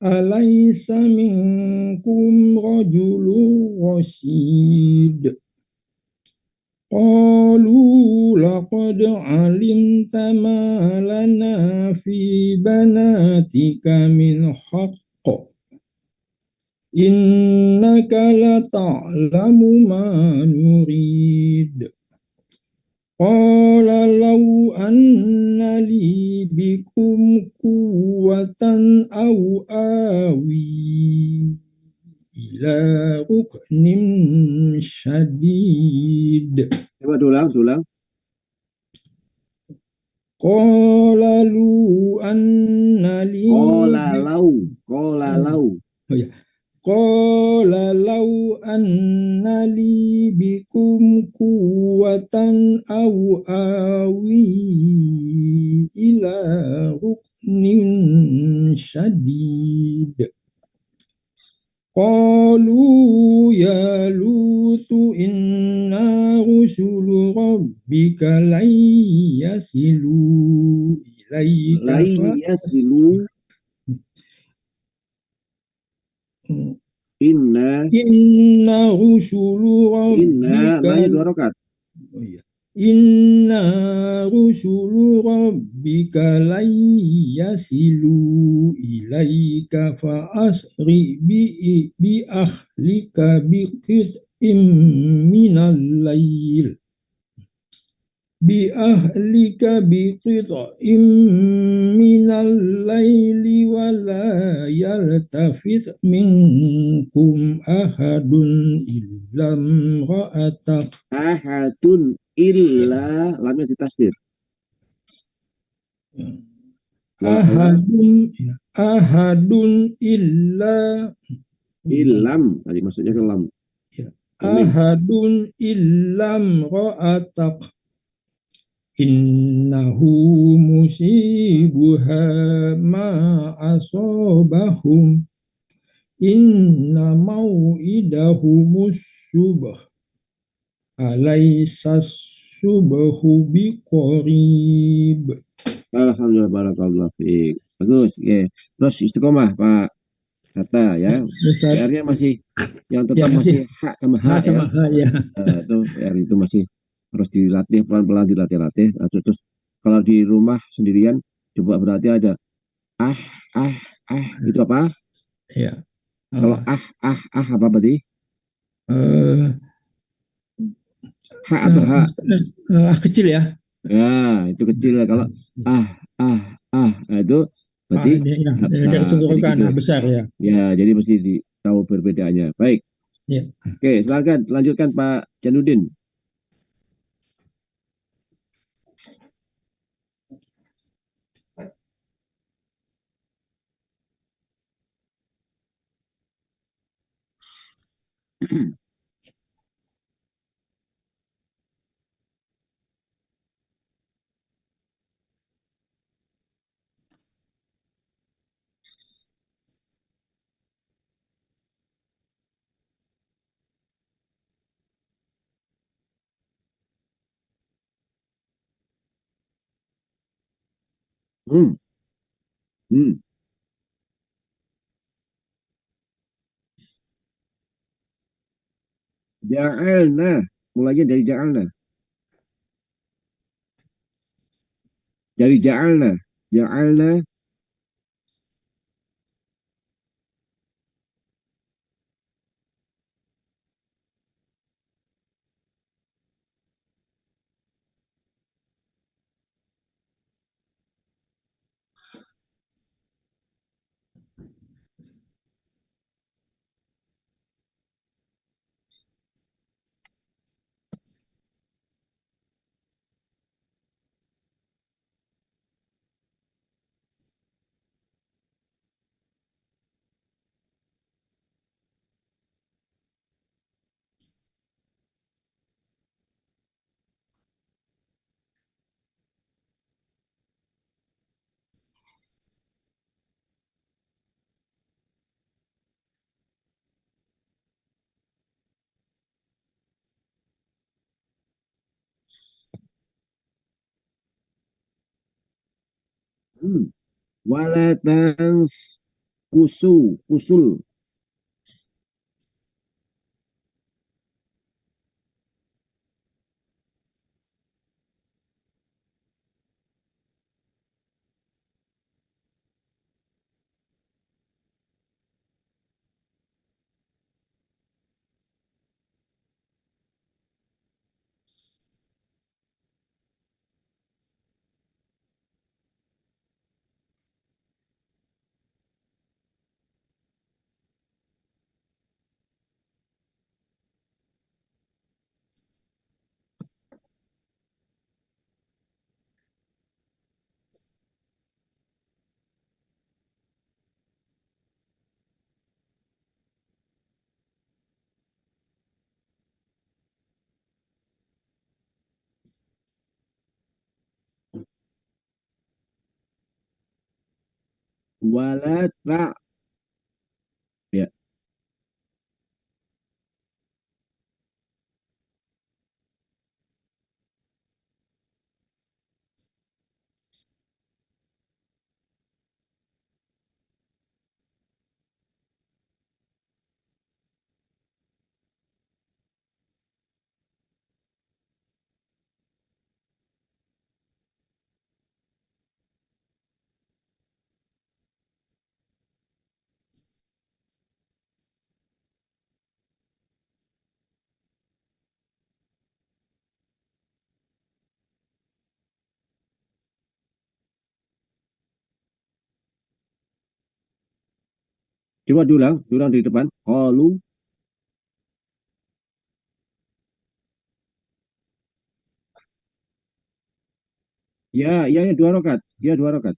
Alaysa minkum rajulun rasyid. Qalu laqad alimta ma lana fi banatika min haqq. Innaka la ta'lamu ma nurid. Qala law anna li bikum quwwatan aw awi ila ruknin syadid. Coba ulang. Qala law anna li Qala law. Oh ya. Qala law anna li bikum quwwatan aw awi ila ruknin syadid. Qalu ya Lutu inna rusulu rabbika lan yasilu ilaika Inna rusulu rabbika. Inna dua rakaat. Oh iya. Inna rusulu rabbika lan yasilu ilaika fa asri bi ahlika bi qit'in minal lail بأهلك بقطع من الليل ولا يلتفت منكم أحد إلا امرأتك Ahadun illa lamnya ditasdir. Wala أحد إلا ilam tadi maksudnya ke lam. أحد إلا امرأتك innahu musibuha ma asabahum inna mau'idahumus subh alaysa subhu biqarib. Alhamdulillah, barakallah fiik. Bagus, ya. Terus istiqomah Pak Kata ya. PR-nya masih yang Ya, tetap masih hak sama ha hak ya. sama ha ya. Itu PR itu masih harus dilatih pelan-pelan dilatih-latih. Terus kalau di rumah sendirian coba berarti aja ah ah itu apa? Ya. Kalau apa berarti? Eh, Hak atau hak? kecil ya. Ya, itu kecil ya. Kalau ah ah nah, itu berarti Ya, hak dari besar. Jadi tenggorokan gitu. besar ya. Ya, jadi mesti tahu perbedaannya. Baik. Ya. Oke, silakan lanjutkan Pak Janudin. Hmm, hmm. Ja'alna. Mulainya dari ja'alna. Dari ja'alna. Ja'alna. Hmm. Walatans kusul. Walata. Ya. Coba diulang di depan. Qalu. Ya, 2 rakaat. Ya, 2 rakaat.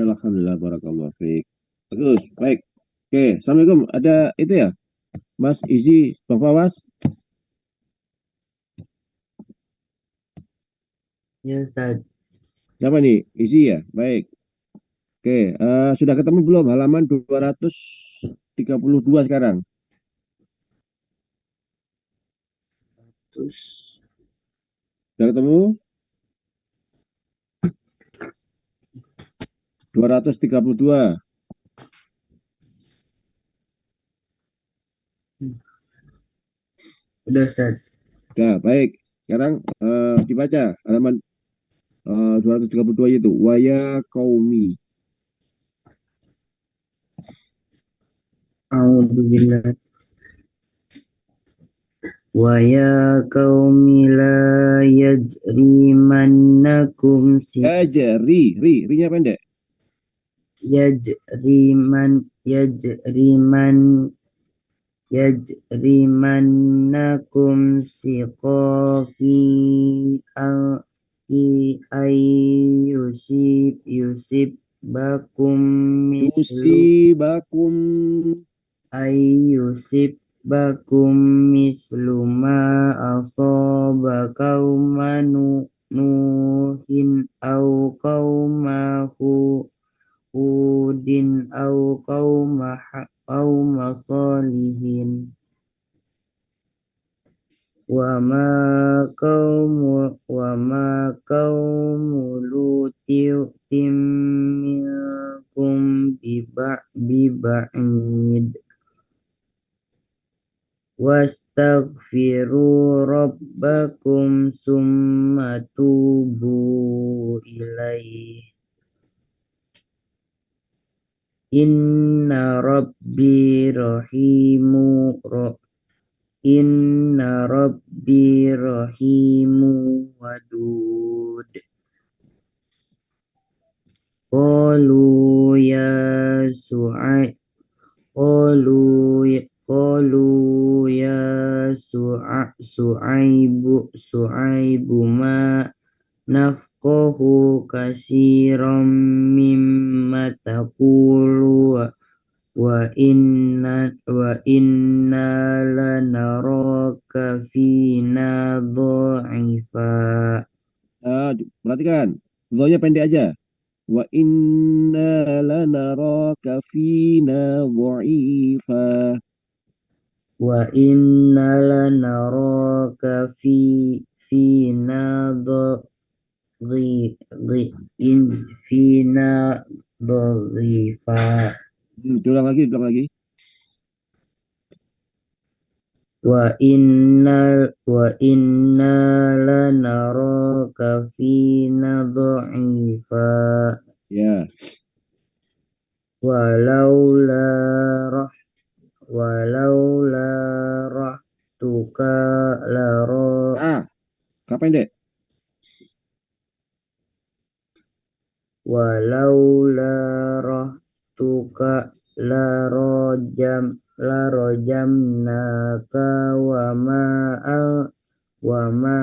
Alhamdulillah, barakallahu fiik. Bagus, baik. Oke, Assalamualaikum. Ada itu ya, Mas Izi, Bang Fawas. Ya Ustaz, Siapa nih? Izi ya? Baik. Oke, sudah ketemu belum halaman 232 sekarang? terus Sudah ketemu? 232. udah Ustaz. Sudah, baik. Sekarang dibaca halaman 232 itu. Waya kaumi. A'udzubillah. Wa ya qaumi la yajrimannakum Rinya pendek. yajrimannakum siqaqi yusib bakum Yusibakum. misluma asaba qauma nuhin au qauma hudin au qauma salihin wa ma qaumu lutim minkum biba'id wastaghfiru rabbakum summa tubu ilaihi inna rabbi rahimu wadud. Qalu ya Su'aib Su'aibu ma nafqahu katsiran mimma taqulu wa inna lanaraka fina dha'ifa. Perhatikan, dhonya pendek aja. Wa inna lanaraka fina dha'ifa. wa inna lanaraka fina fina dhaifa Ulang lagi. wa inna lanaraka fina dhaifa Ya. walaula rah walaula rahtuka laro Kapan, Dek? walaula rahtuka larojamnaka wa ma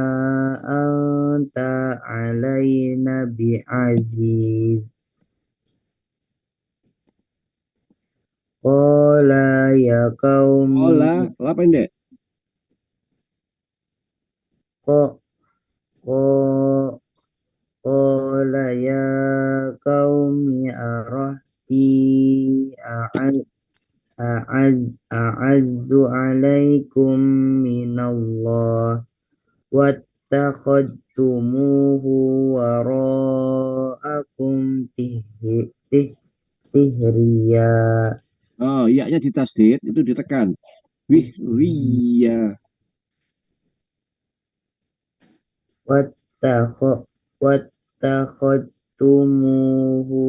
anta alaina bi'aziz. Qala ya qaumi Kapan, Dek? Qala ya qaumi arahti a'azzu alaikum minallah wattakhadtumuhu wara'akum tihriya Oh, iya-nya ditasdid, itu ditekan. Wih, ria. wattakhadtumuhu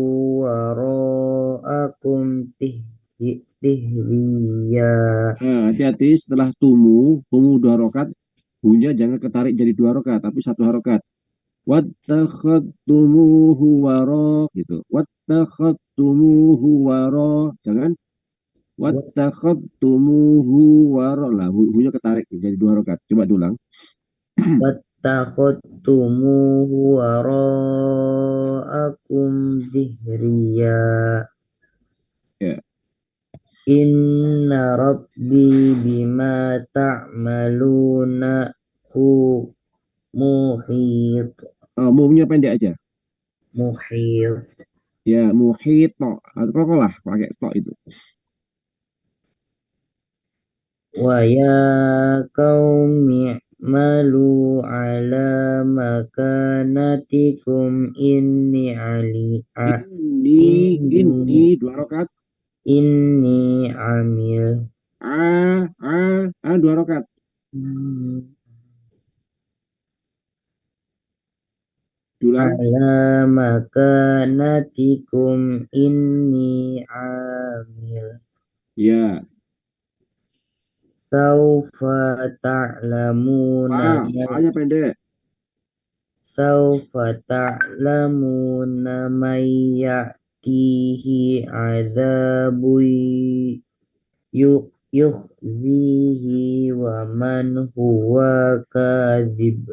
wara'akum tihriya. Nah, hati-hati setelah tumu 2 rokat, hunya jangan ketarik jadi 2 rokat, tapi 1 harokat. Wattakhadtumuhu waro, gitu. Wattakhadtumuhu waro, jangan wattakhadtumuhu waro. Lah, hunya ketarik jadi 2 rokat. Coba diulang. Wattakhadtumuhu wara'akum dhihriya. Ya. Inna rabbi bima ta'maluna muhit. Muhnya pendek aja. Muhit. Ya, muhit to. Kok lah pakai to itu. Wa ya qaumi malu ala makanatikum inni Ini 2 rokat. inni amil 2 rokat. Diulang. ala makanatikum inni amil. Ya. Saufa ta'lamuna Hanya pendek. Saufa ta'lamuna man ya'tihi azabun yukhzihi wa man huwa kadzib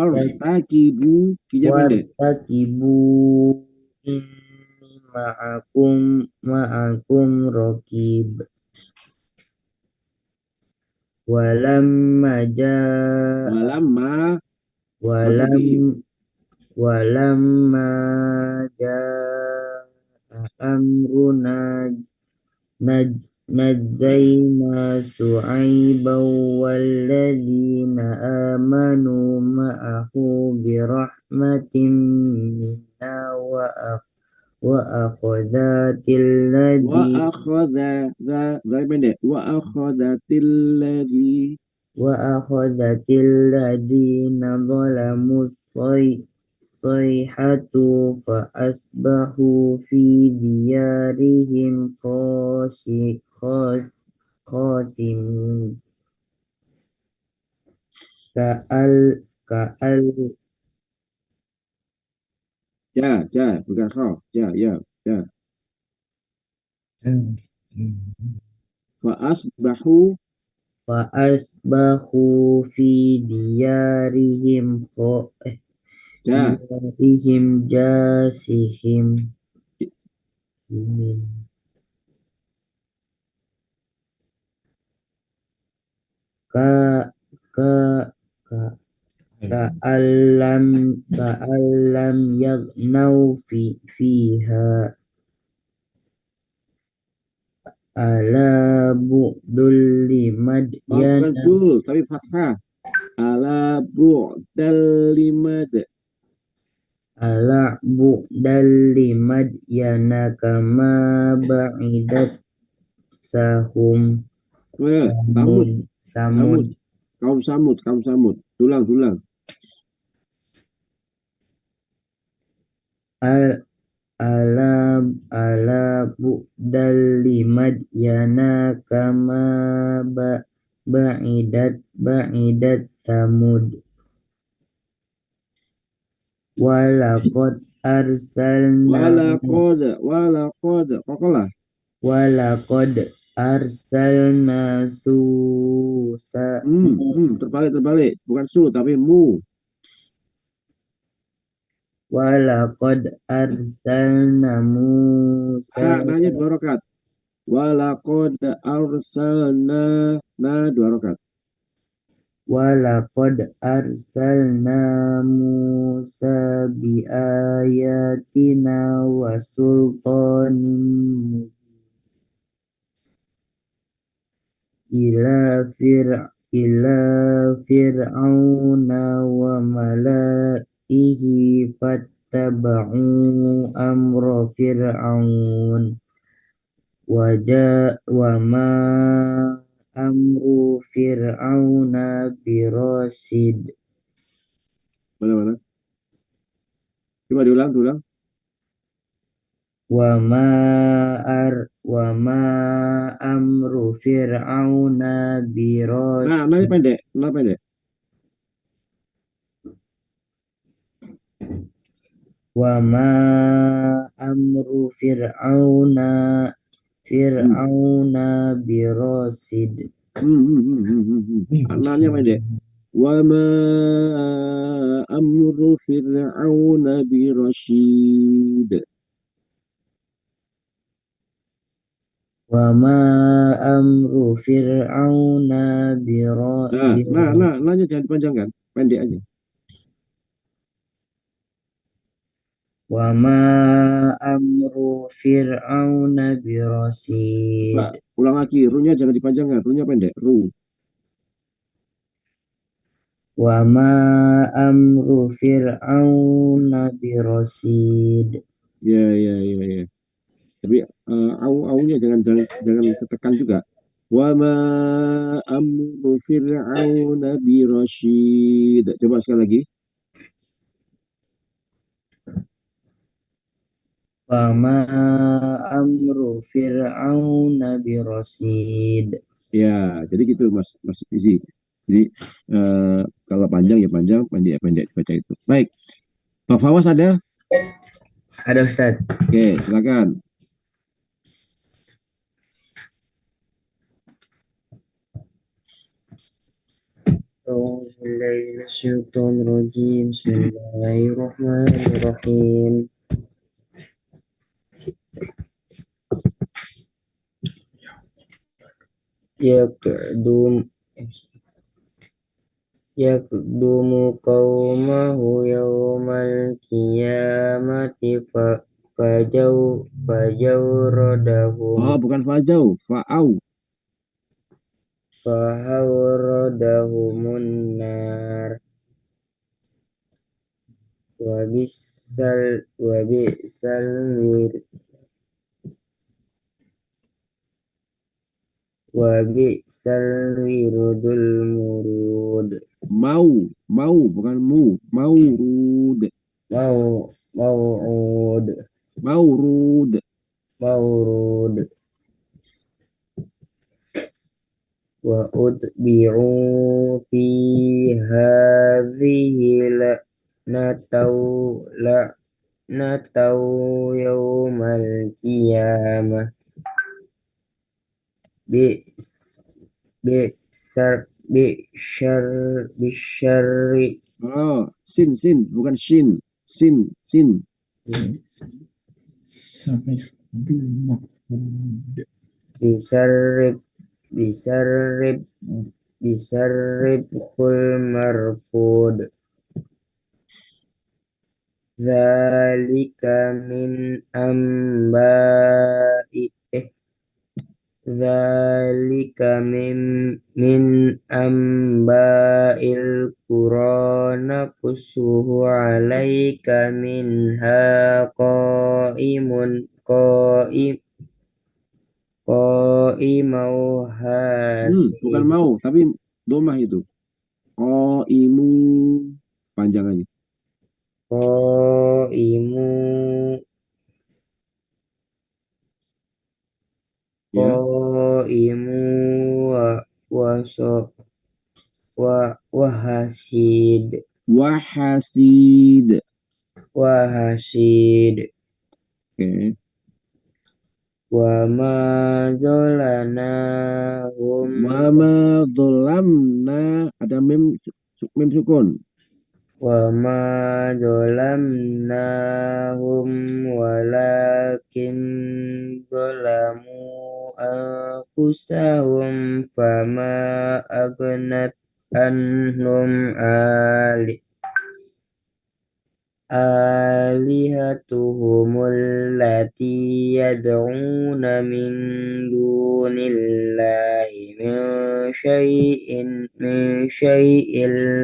Wartakibu, kinya pendek. wartakibu inni ma'akum raqib. Walamma jaa amruna najjayna Syu'aiban walladzina amanu ma'ahu birahmatin minna wa akhadhatil ladina zalamu sayhatu fa asbahu fi diyarihim khasimin ka'al bukan kau. Ya. Fa asbahu fi diyarihim jasihim. Ka ka'allam yaghnau fiha ala bu'dul Bukan limadyana dul, tapi fathah. Ala bu'dal limad. ala bu'dal limadyana kama ba'idat sahum Samud. samud Kaum Samud. Tulang. al ala bu'dal limadyana kama ba'idat samud walaqad arsalna Walaqad. Kokolah. walaqad arsalna susa Terbalik. Bukan su, tapi mu. walaqad arsalna Musa Nanya 2 rakaat. Walaqad arsalna. Nah, 2 rakaat. walaqad arsalna Musa biayatina wa sultanin ila fir'auna wa malaihi fattaba'u amra fir'aun wa ma amru fir'auna birasid Mana? Coba diulang. wa ma amru fir'auna birasid Nah, nanya pendek. wa ma amru fir'auna birasid Nanya pendek. Wa ma amru fir'auna birasyid. wa ma amru fir'auna birasid Nah, nanya jangan dipanjangkan. Pendek aja. wa ma amru fir'auna birasid Nah, ulang lagi. Runya jangan dipanjangkan. Runya pendek. Ru. wa ma amru fir'auna birasid Ya. Tapi au-nya jangan ketekan juga. Wa ma amru fir'auna birasyid. Coba sekali lagi. wa ma amru fir'auna birasid Ya, jadi gitu Mas Izi. Jadi kalau panjang ya panjang, pendek ya pendek dibaca itu. Baik. Pak Fawas ada? ada Ustaz. Oke, silakan. Bismillahirrahmanirrahim. Yakdumu qaumahu yawmal qiyamati fajawradahum Oh, bukan fajau, fa'au. fahawradahumun nar wa bisal wirdul murud Mau, bukan mu. Maurud. maw'ud wa utbi'u fi hadhihi natau yawmal qiyamah bisyarri Oh, sin, bukan shin. Sin. bisarrib kul marfud Zalika min amba'i Zalika min amba'il qura naqussuhu 'alaika minha qa'imau Bukan hasib mau, tapi domah itu. Qaimu panjang aja. qaimu Ya, qaimu wa wahasid wahasid. Oke. wa ma zalanahum Wama dolamna ada mem sukun. wa ma zalamnahum walakin zalamu anfusahum fama aghnat anhum alihatuhumul lati yad'una min dunillahi min syai'in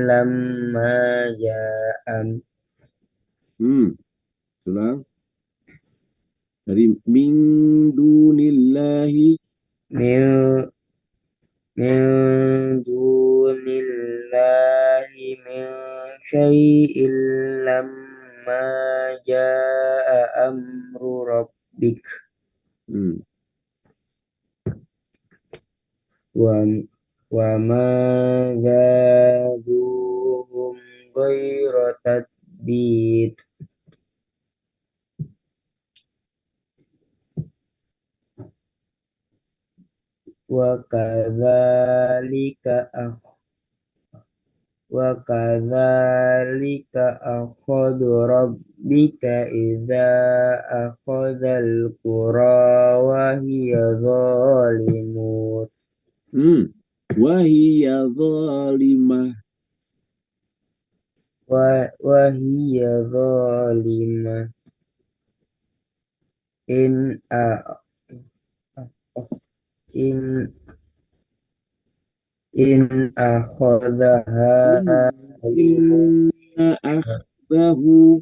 lamma ja'am Ulang. Dari min dunillahi min min dunillahi min syai'in lamma ja'a amru rabbik wa ma zaduhum ghayra tatbit wa kadzalika akhadhu rabbika idza akhadhal qura wa hiya zalimun wahiya zalimah. wa hiya zalimah in akhadhaha Inna akhdahu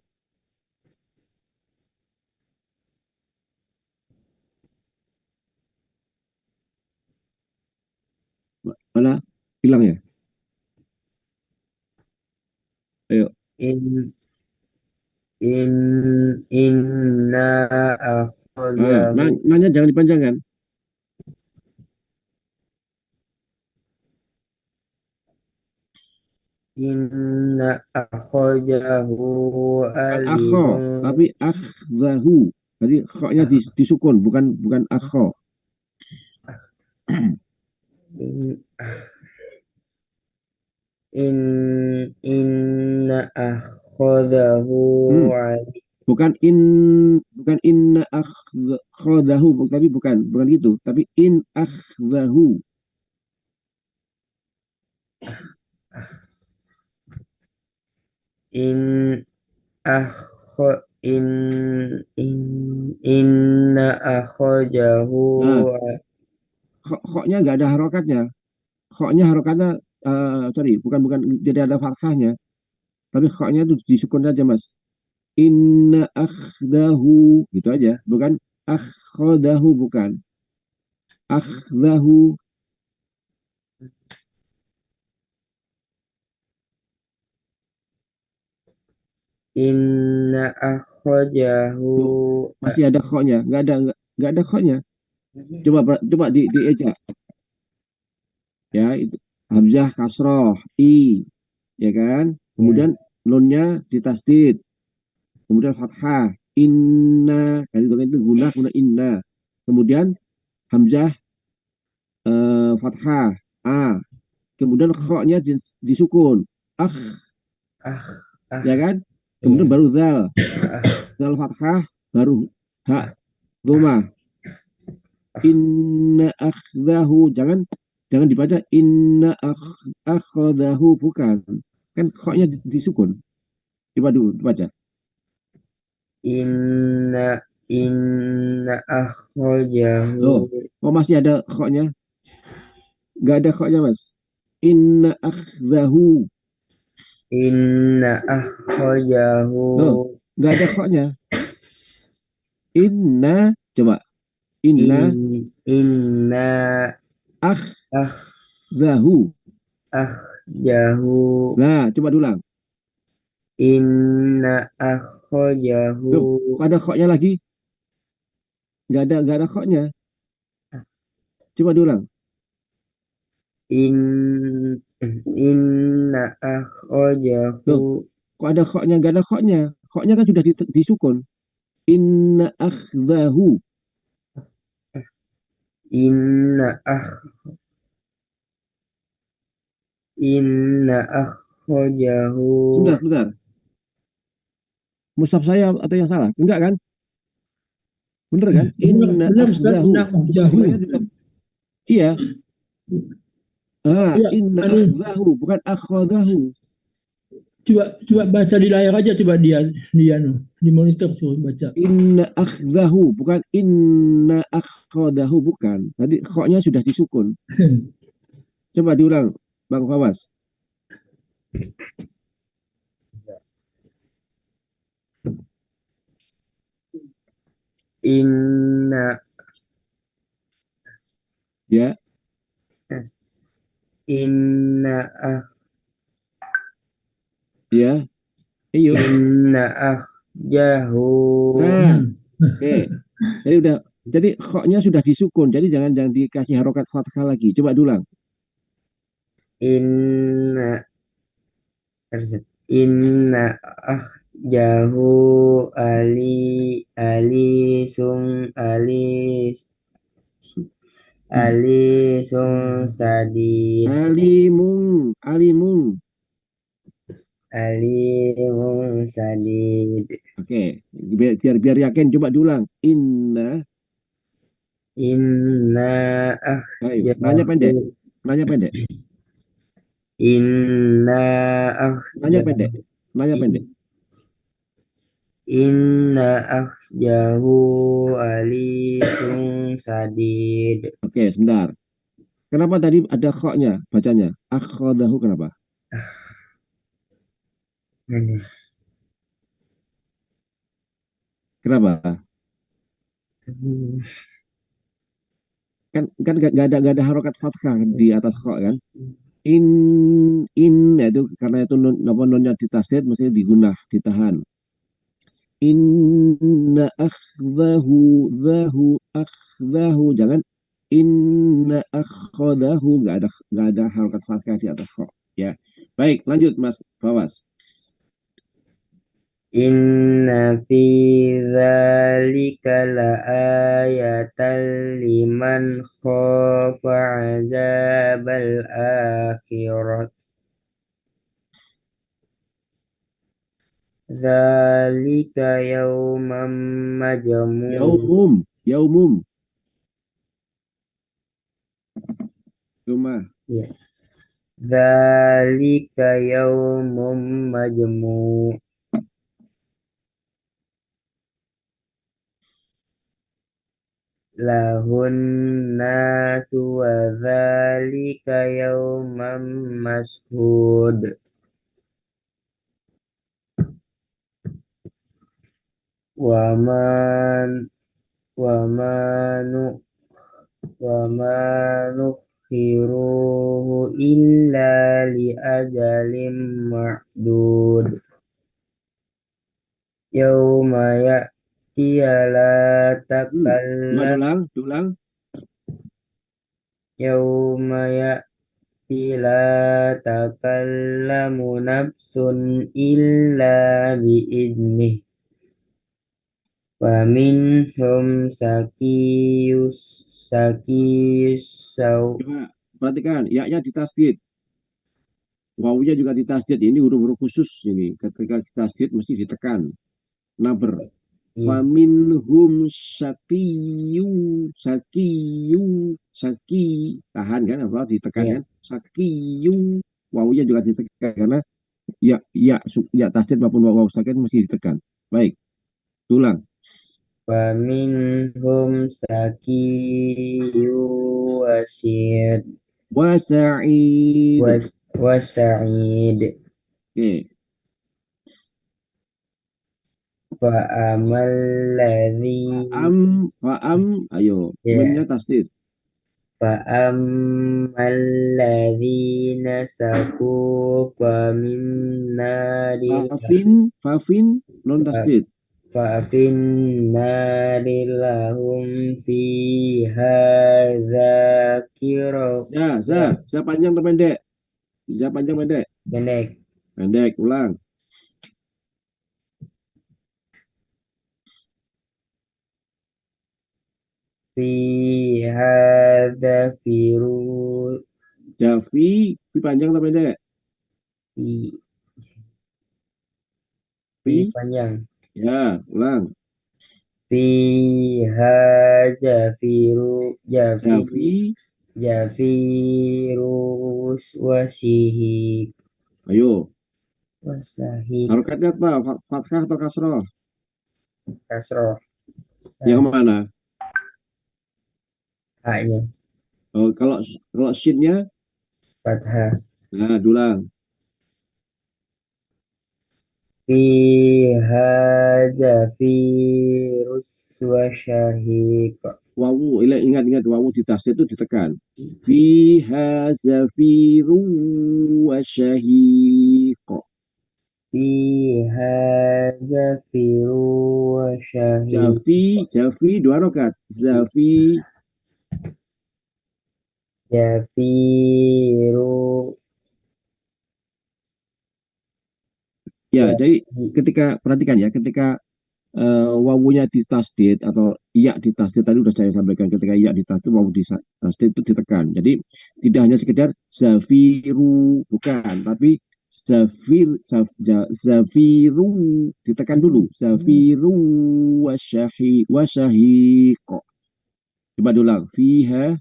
mana hilang ya? Ayo. Inna akhadahu Nanya jangan dipanjangkan. Inna akhadahu Akho, tapi akhzahu. Tadi kho-nya disukun, bukan akho. Inna akhadahu bukan inna akhadahu, tapi bukan gitu, tapi in akhdahu. Inna akhadahu Kho-nya nggak ada harokatnya. Kho-nya harokatnya bukan tidak ada fathahnya. Tapi kho-nya itu disukun aja, Mas. Inna akhdahu gitu aja, bukan akhdahu, bukan akhdahu. Inna akhadahu masih ada kho-nya, nggak ada kho-nya. Coba dieja. Ya, itu hamzah kasroh i, ya kan? Kemudian nunnya ditasdid. Kemudian fathah inna, itu guna inna. Kemudian hamzah fathah a. Kemudian kho-nya disukun ya kan? Kemudian baru zal fathah, baru ha dhamma. Inna akhdahu, jangan dibaca inna akhdahu, bukan, kan kho-nya disukun. Coba dulu dibaca inna akhrajahu Oh, masih ada khoknya? Nggak ada khoknya, Mas. Inna akhdahu. inna akhrajahu Nggak ada khoknya. Inna, coba. Inna inna akhdahu. akhrajahu Nah, coba diulang. inna akhrajahu Kok ada khoknya lagi? Nggak ada khoknya. Coba diulang. Inna akhrajahu Kok ada khoknya? Nggak ada khoknya. Khoknya kan sudah disukun. Inna akhdahu. inna akhrajahu Sebentar. Mushaf saya atau yang salah? Enggak kan? Bener kan? Inna benar Ustaz, akhdahu. inna akhrajahu. Iya. Iya, Inna akhdahu, bukan akhdahu. coba baca di layar aja, coba di monitor suruh baca. Inna akhdahu, bukan inna akhdahu, bukan. Tadi khoknya sudah disukun. Coba diulang, Bang Fawas. inna Ya. inna Ya. Ayo. akhrajahu Oke. Jadi udah. Jadi khoknya sudah disukun. Jadi jangan dikasih harokat fathah lagi. Coba diulang. inna akhrajahu alisun sadid Alimun. alimun sadid Oke. Biar yakin. Coba diulang. Inna. Ayo. Nanya pendek. inna Nanya pendek. inna akhjahu alisun sadid. Oke, sebentar. Kenapa tadi ada khoknya bacanya? Akhadahu kenapa? Kenapa? Kan nggak ada harokat fathah di atas khok kan? Ya itu karena itu nonnya ditasdid mesti digunah, ditahan. Inna akhdahu jangan inna akhadahu, nggak ada harokat fathah di atas khok ya. Baik, lanjut Mas Fawas. Inna fi dzalika laayatan liman khafa azabal akhirat. Dzalika yauman majmum. Yaumum. Cuma. Ya. Dzalika yaumum majmum. Lahun nasu wa dzalika yauman mashhud. Wa ma nukhiruhu illa li ajalin ma'dud. Yauma ya'ti la takallam. Ulang. Yauma ya'ti la takallamu nafsun illa bi'idnih. Wa minhum Coba perhatikan, ya-nya ditasdid. Wawunya juga ditasdid. Ini huruf-huruf khusus ini. Ketika ditasdid mesti ditekan. Naber. Faminhum sakiyu. Tahan kan, apa ditekan kan? Sakiyu. Wawunya juga ditekan karena ya tasdid maupun wawu sakit mesti ditekan. Baik. Ulang. Faminhum Sakiyyu Wasa'id. wasa'id. Oke. Fa'amal ladzi Ayo. Ya. Memnya tasdid. Fa'ammal ladzina saku famin naril Fafin non tasdid. fa'afin narilahum fiha dzakiro Za panjang atau pendek? Za panjang pendek? pendek. Pendek, ulang. Fiha dzafiru Fi panjang atau pendek? fi Fi panjang. ya, ulang. Fiha jafiru jafirus wasihik Ayo. wasahik Harokatnya apa? Fathah atau kasroh? kasroh Yang mana? haknya Oh, kalau shinnya, fathah. nah, dulang. Fiha jafirus wasyahik Wawu, ingat wawu di tasdid itu ditekan. Fiha zafiru wasyahiq. Fiha jafiru wasyahik Jafi 2 rakaat. Zafi jafiru ya, jadi ketika perhatikan ya, ketika wawunya di tasdid atau iya di tasdid tadi sudah saya sampaikan, ketika iya di tasdid, wawu di tasdid itu ditekan. Jadi tidak hanya sekedar zafiru, bukan, tapi zafiru ditekan dulu. Zafiru wasyahiq. Coba ulang. Fiha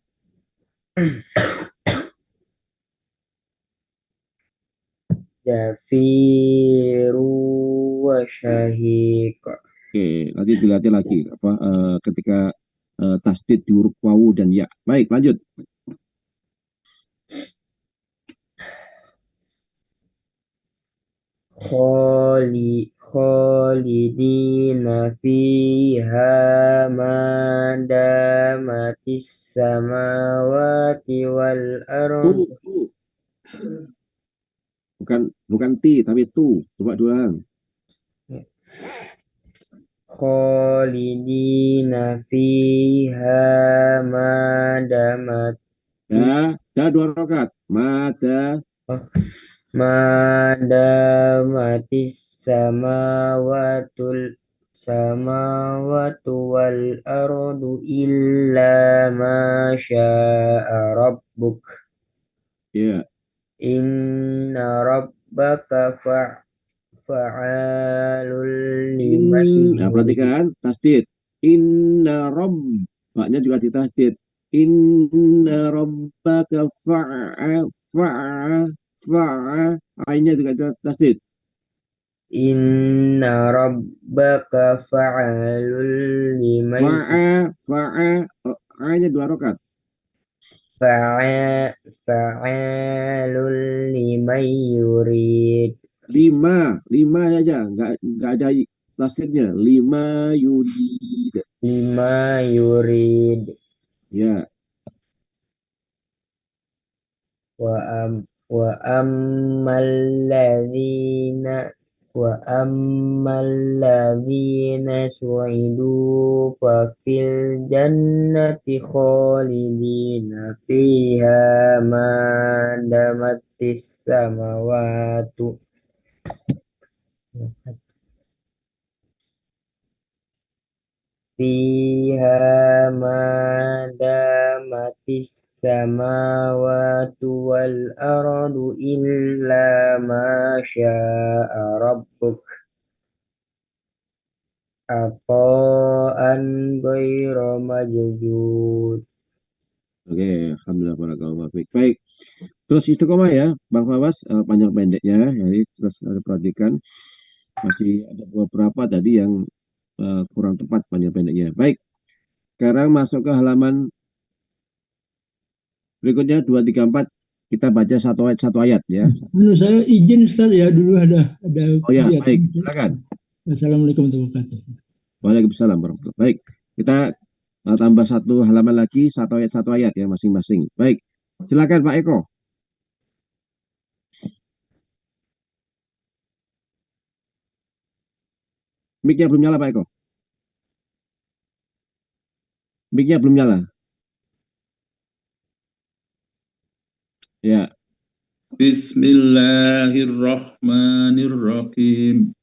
jafiru wasyahik. Oke, nanti dilatih lagi ketika tasdid di huruf wawu dan ya. Baik, lanjut. Khalidina fiha madamatis samawati wal ardh. Bukan ti tapi tu. Coba doang. Khalidina fiha madamat Dah 2 rakaat. madamatis samawatu wal ardu illa ma syaa rabbuk. Ya. Inna rabbaka fa'alul liman Nah, perhatikan tasdid. Inna rabbaknya juga ditasdid. Inna rabbaka ainnya juga tasdid. Inna rabbaka fa'alul liman ainnya 2 rakaat. Fa'alul liman yurid. 5 aja, nggak ada tasdidnya. 5 yurid. Ya. Wa ammal ladzina su'idu fa fil jannati khalidina fiha ma damatis samawatu fiha ma damatis samawatu wal ardu illa ma syaa rabbuk ata'an ghairu majjud. Oke, alhamdulillah barakallahu fiik. Baik. Terus istiqomah ya, Bang Fawas, panjang pendeknya, jadi terus perhatikan masih ada beberapa tadi yang kurang tepat panjang pendeknya. Baik, sekarang masuk ke halaman berikutnya 234. Kita baca satu ayat ya. Saya izin Ustaz ya, dulu ada Oh ya, kegiatan. baik, silakan. Assalamualaikum warahmatullahi wabarakatuh. Waalaikumsalam warahmatullahi. Baik, kita tambah satu halaman lagi, satu ayat ya masing-masing. Baik, silakan Pak Eko. Mic-nya belum nyala Pak Eko. Mic-nya belum nyala. Ya. Bismillahirrahmanirrahim.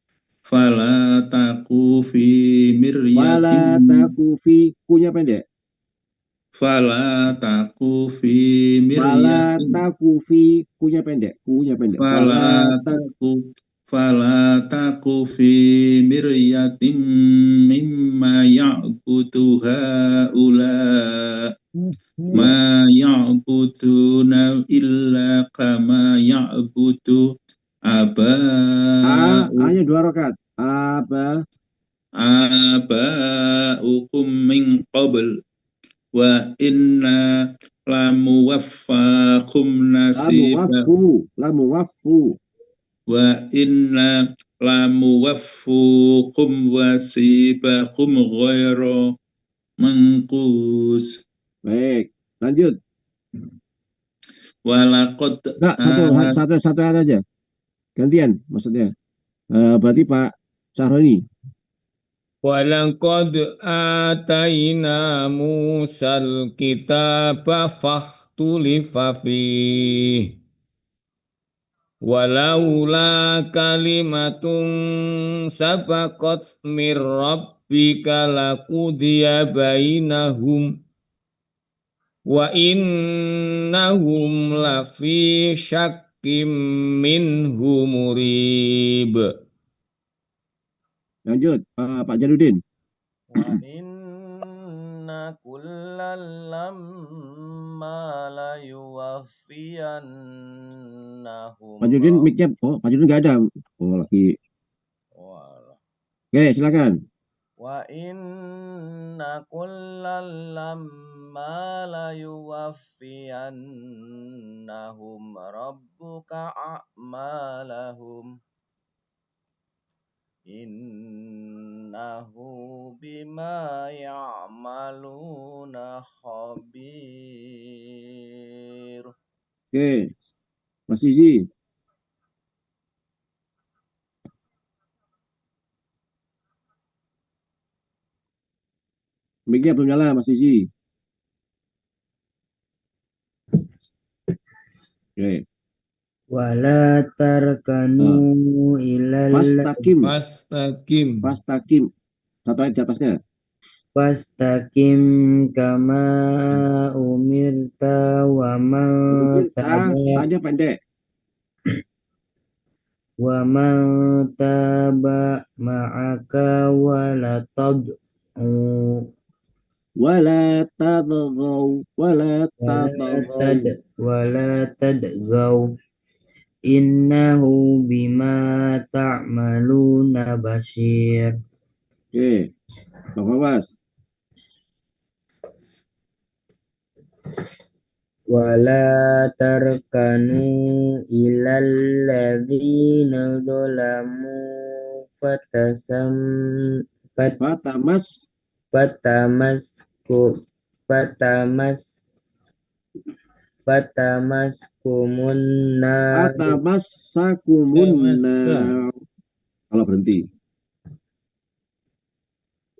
Fala taku fi Fala miryatin. taku fi, kunya pendek. Fala taku fi Fala miryatin. taku fi, kunya pendek. Fala taku fi miryatin mimma ya'budu haula. Ma ya'buduna illa kama ya'budu Hanya 2 rakaat. aba'ukum min qabl wa inna lamuwaffakum nasibakum Lamu wa inna lamuwaffukum wasibakum ghairu mangkus. Baik, lanjut. Walaqad Nah, satu ayat aja. Gantian maksudnya. Berarti Pak Sahroni. Walaqad atayna Musal kitaba fakhtulifa fihi walaula kalimatun sabaqat mir rabbika laqudiya bainahum wa innahum lafi syakkim minhu murib. Lanjut, Pak Jaludin. Wa inna kullal lamma la yuwaffiyannahum. Pak Jaludin mic-nya, Pak Jaludin nggak ada. Lagi. Oke, silakan. Wa inna kullal lamma la yuwaffiyannahum rabbuka a'malahum. Innahu bima ya'maluna khabir. Oke, Mas Izi. Mic-nya belum nyala, Mas Izi. Oke. Wala tarkanu ilal Fastaqim. Satu ayat di atasnya. Fastaqim kama umirta wa man Tanya pendek. taba ma'aka wala tadghaw innahu bima ta'maluna basir. Oke, Bang Fawas. Wala tarkanu ilal ladzina zalamu fatamaskumun nar. Kalau berhenti.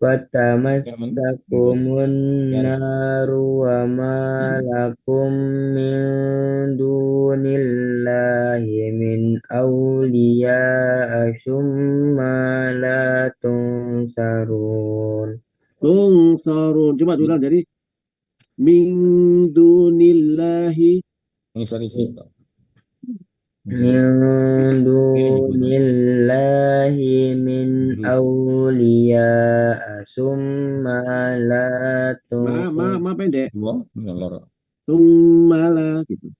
Fatamassakumun naru wa ma lakum min dunillahi min awliya summa la tunsarun. Coba ulang dari min dunillahi. Min dunillahi min awliya summa la Ma pendek. Sumala gitu.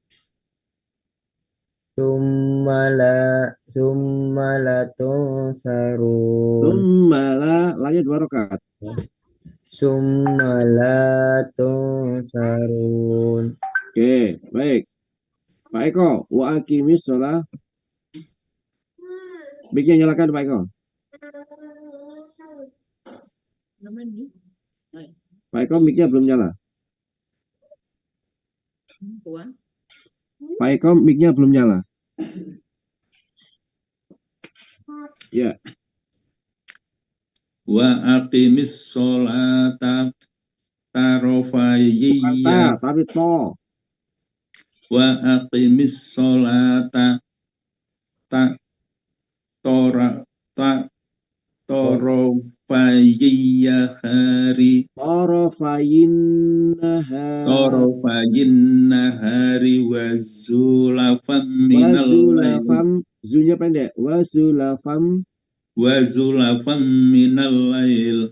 summa summa latunsarun. Tsumma lanya 2 rakaat. Summa latunsarun. Oke, baik. Pak Eko, wa aqimis sholah. Mic-nya nyalakan Pak Eko. Pak Eko mic-nya belum nyala. Pak Eko mic-nya belum nyala. Ya, Wa aqimis sholata bukan ta, tarafayya. tapi to. Wa aqimis sholata ta tora ta tarafayya hari Torofayin nahar. tarafayyin nahari wa zulafam minal lail Wazulafam. Zunya pendek. Wazulafam. wa zulafam minal lail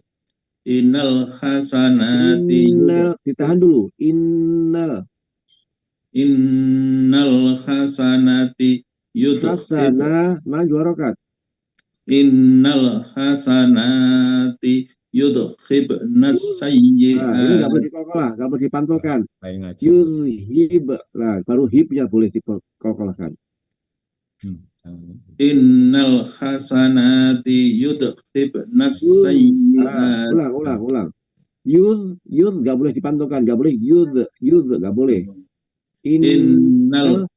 innal hasanati Innal. Ditahan dulu. Innal hasanati yudhib hasana. Nah, 2 rakaat. innal hasanati yudhibnas Nah, ini sayyi'at. nggak boleh dikokolah, nggak boleh dipantulkan. Baik ngaji. Yurhib. Nah, baru hibnya boleh dikokolahkan. Innal hasanati yudhibnas sayyi'at. Ulang. Yud nggak boleh dipantulkan, nggak boleh yud nggak boleh. Innal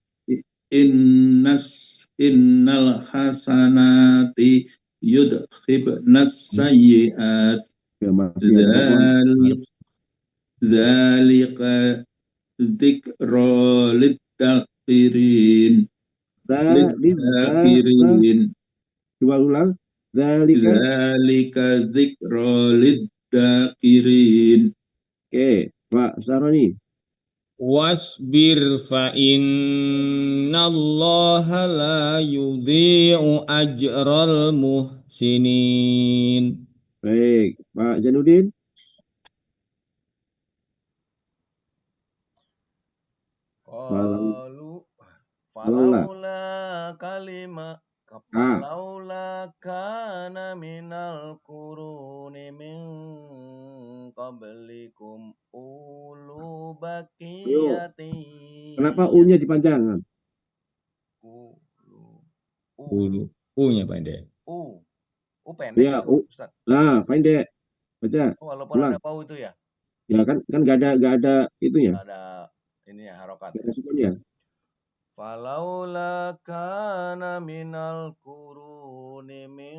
hasanati yudhibnas sayyi'at. Ya, masih ada potongan. Dzalika dzikra lidzakirin. Coba ulang. Dzalika dzikra lidzakirin. Oke, Pak Saroni. Wasbir fa innallaha la yudhi'u ajral muhsinin. Baik, Pak Janudin. Qalu Falaula. falaula kana minal quruni min qablikum ulu baqiyati. Kenapa U-nya dipanjangkan? U-nya pendek. U pendek Ya, itu, U. Ustaz. Nah, pendek. Baca. Walaupun Ulang. ada pau itu ya. Ya kan nggak ada itunya. Nggak ada ini ya, harokat. Nggak ada sukunnya. Falaula kana minal quruni min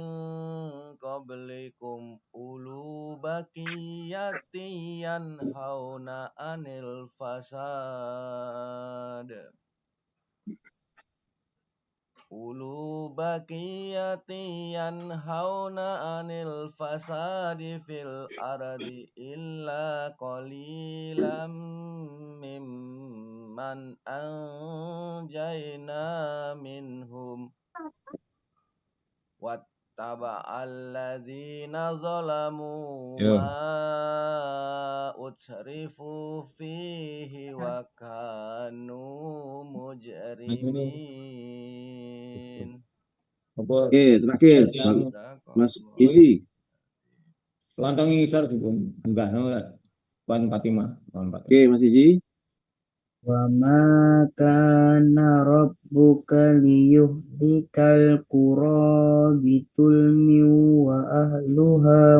qablikum ulu baqiyati yanhauna anil fasad. Ulu baqiyati yanhauna anil fasadi fil ardi illa qalilam mimman anjayna minhum wattaba'alladzina zalamu ma utsrifu fihi wa kanu mujrimin. Oke, terakhir. Mas Isi. Lontong ngisor juga enggak Wan Fatimah. Oke, Mas Isi. Wa ma kana rabbuka liyuhlikal qura bitulmi wa ahluha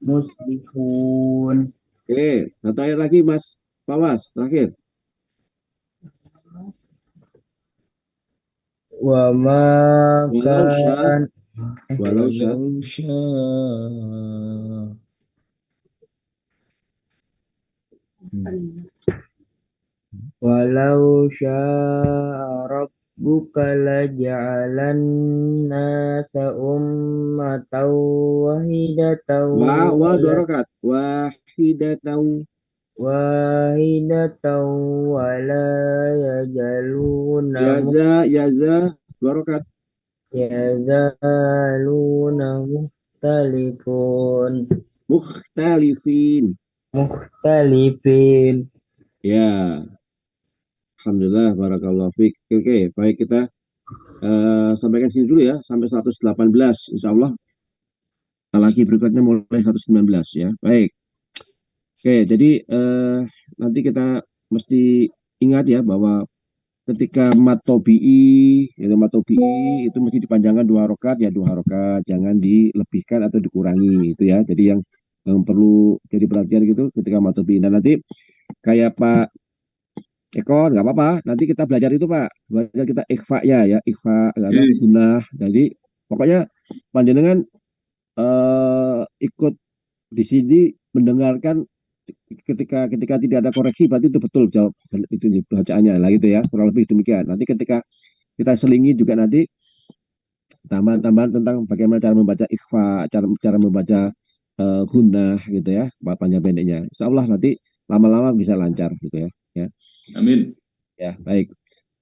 muslihun. Oke, satu ayat lagi Mas Pawas, terakhir. Wa ma kana Walau sya. Walau syaa rabbuka laja'alan nasa ummatan wahidatan Wa 2 rakaat. Wahidatan wala yajaluna yaza 2 rakaat. yazaluna Mukhtalifin. Ya. Alhamdulillah, barakallahu fiik. Oke, baik kita sampaikan sini dulu ya, sampai 118 insya Allah. Lagi berikutnya mulai 119 ya. Baik. Oke, jadi nanti kita mesti ingat ya bahwa ketika matobi'i itu mesti dipanjangkan 2 rakaat ya 2 rakaat, jangan dilebihkan atau dikurangi itu ya. Jadi yang perlu jadi perhatian gitu ketika matobi'i. Nah nanti kayak Pak Eko nggak apa-apa, nanti kita belajar itu Pak, belajar kita ikhfa ya ikhfa gunah. Jadi pokoknya panjenengan ikut di sini mendengarkan ketika tidak ada koreksi berarti itu betul jawab itu bacaannya lah gitu ya, kurang lebih demikian. Nanti ketika kita selingi juga nanti tambahan-tambahan tentang bagaimana cara membaca ikhfa, cara membaca gunah gitu ya, panjang pendeknya. Insya Allah nanti lama-lama bisa lancar gitu ya. Amin. Ya baik,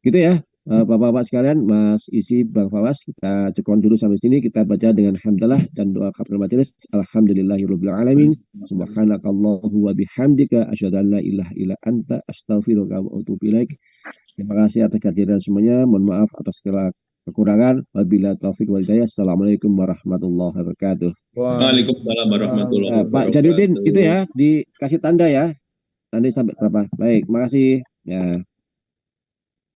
gitu ya. Bapak-bapak sekalian, Mas Isi, Bang Fawas, kita cukupkan dulu sampai sini. Kita baca dengan hamdalah dan doa kafaratul majelis. Alhamdulillahirabbil alamin. Subhanakallahumma wa bihamdika asyhadu an la ilaha illa anta astaghfiruka wa atubu ilaik. Terima kasih atas kehadiran semuanya. Mohon maaf atas segala kekurangan. Wabillahi taufiq wal hidayah. Assalamualaikum warahmatullahi wabarakatuh. Waalaikumsalam warahmatullahi wabarakatuh. Pak Jadudin itu ya, dikasih tanda ya. Nanti sampai berapa? Baik, makasih. Ya.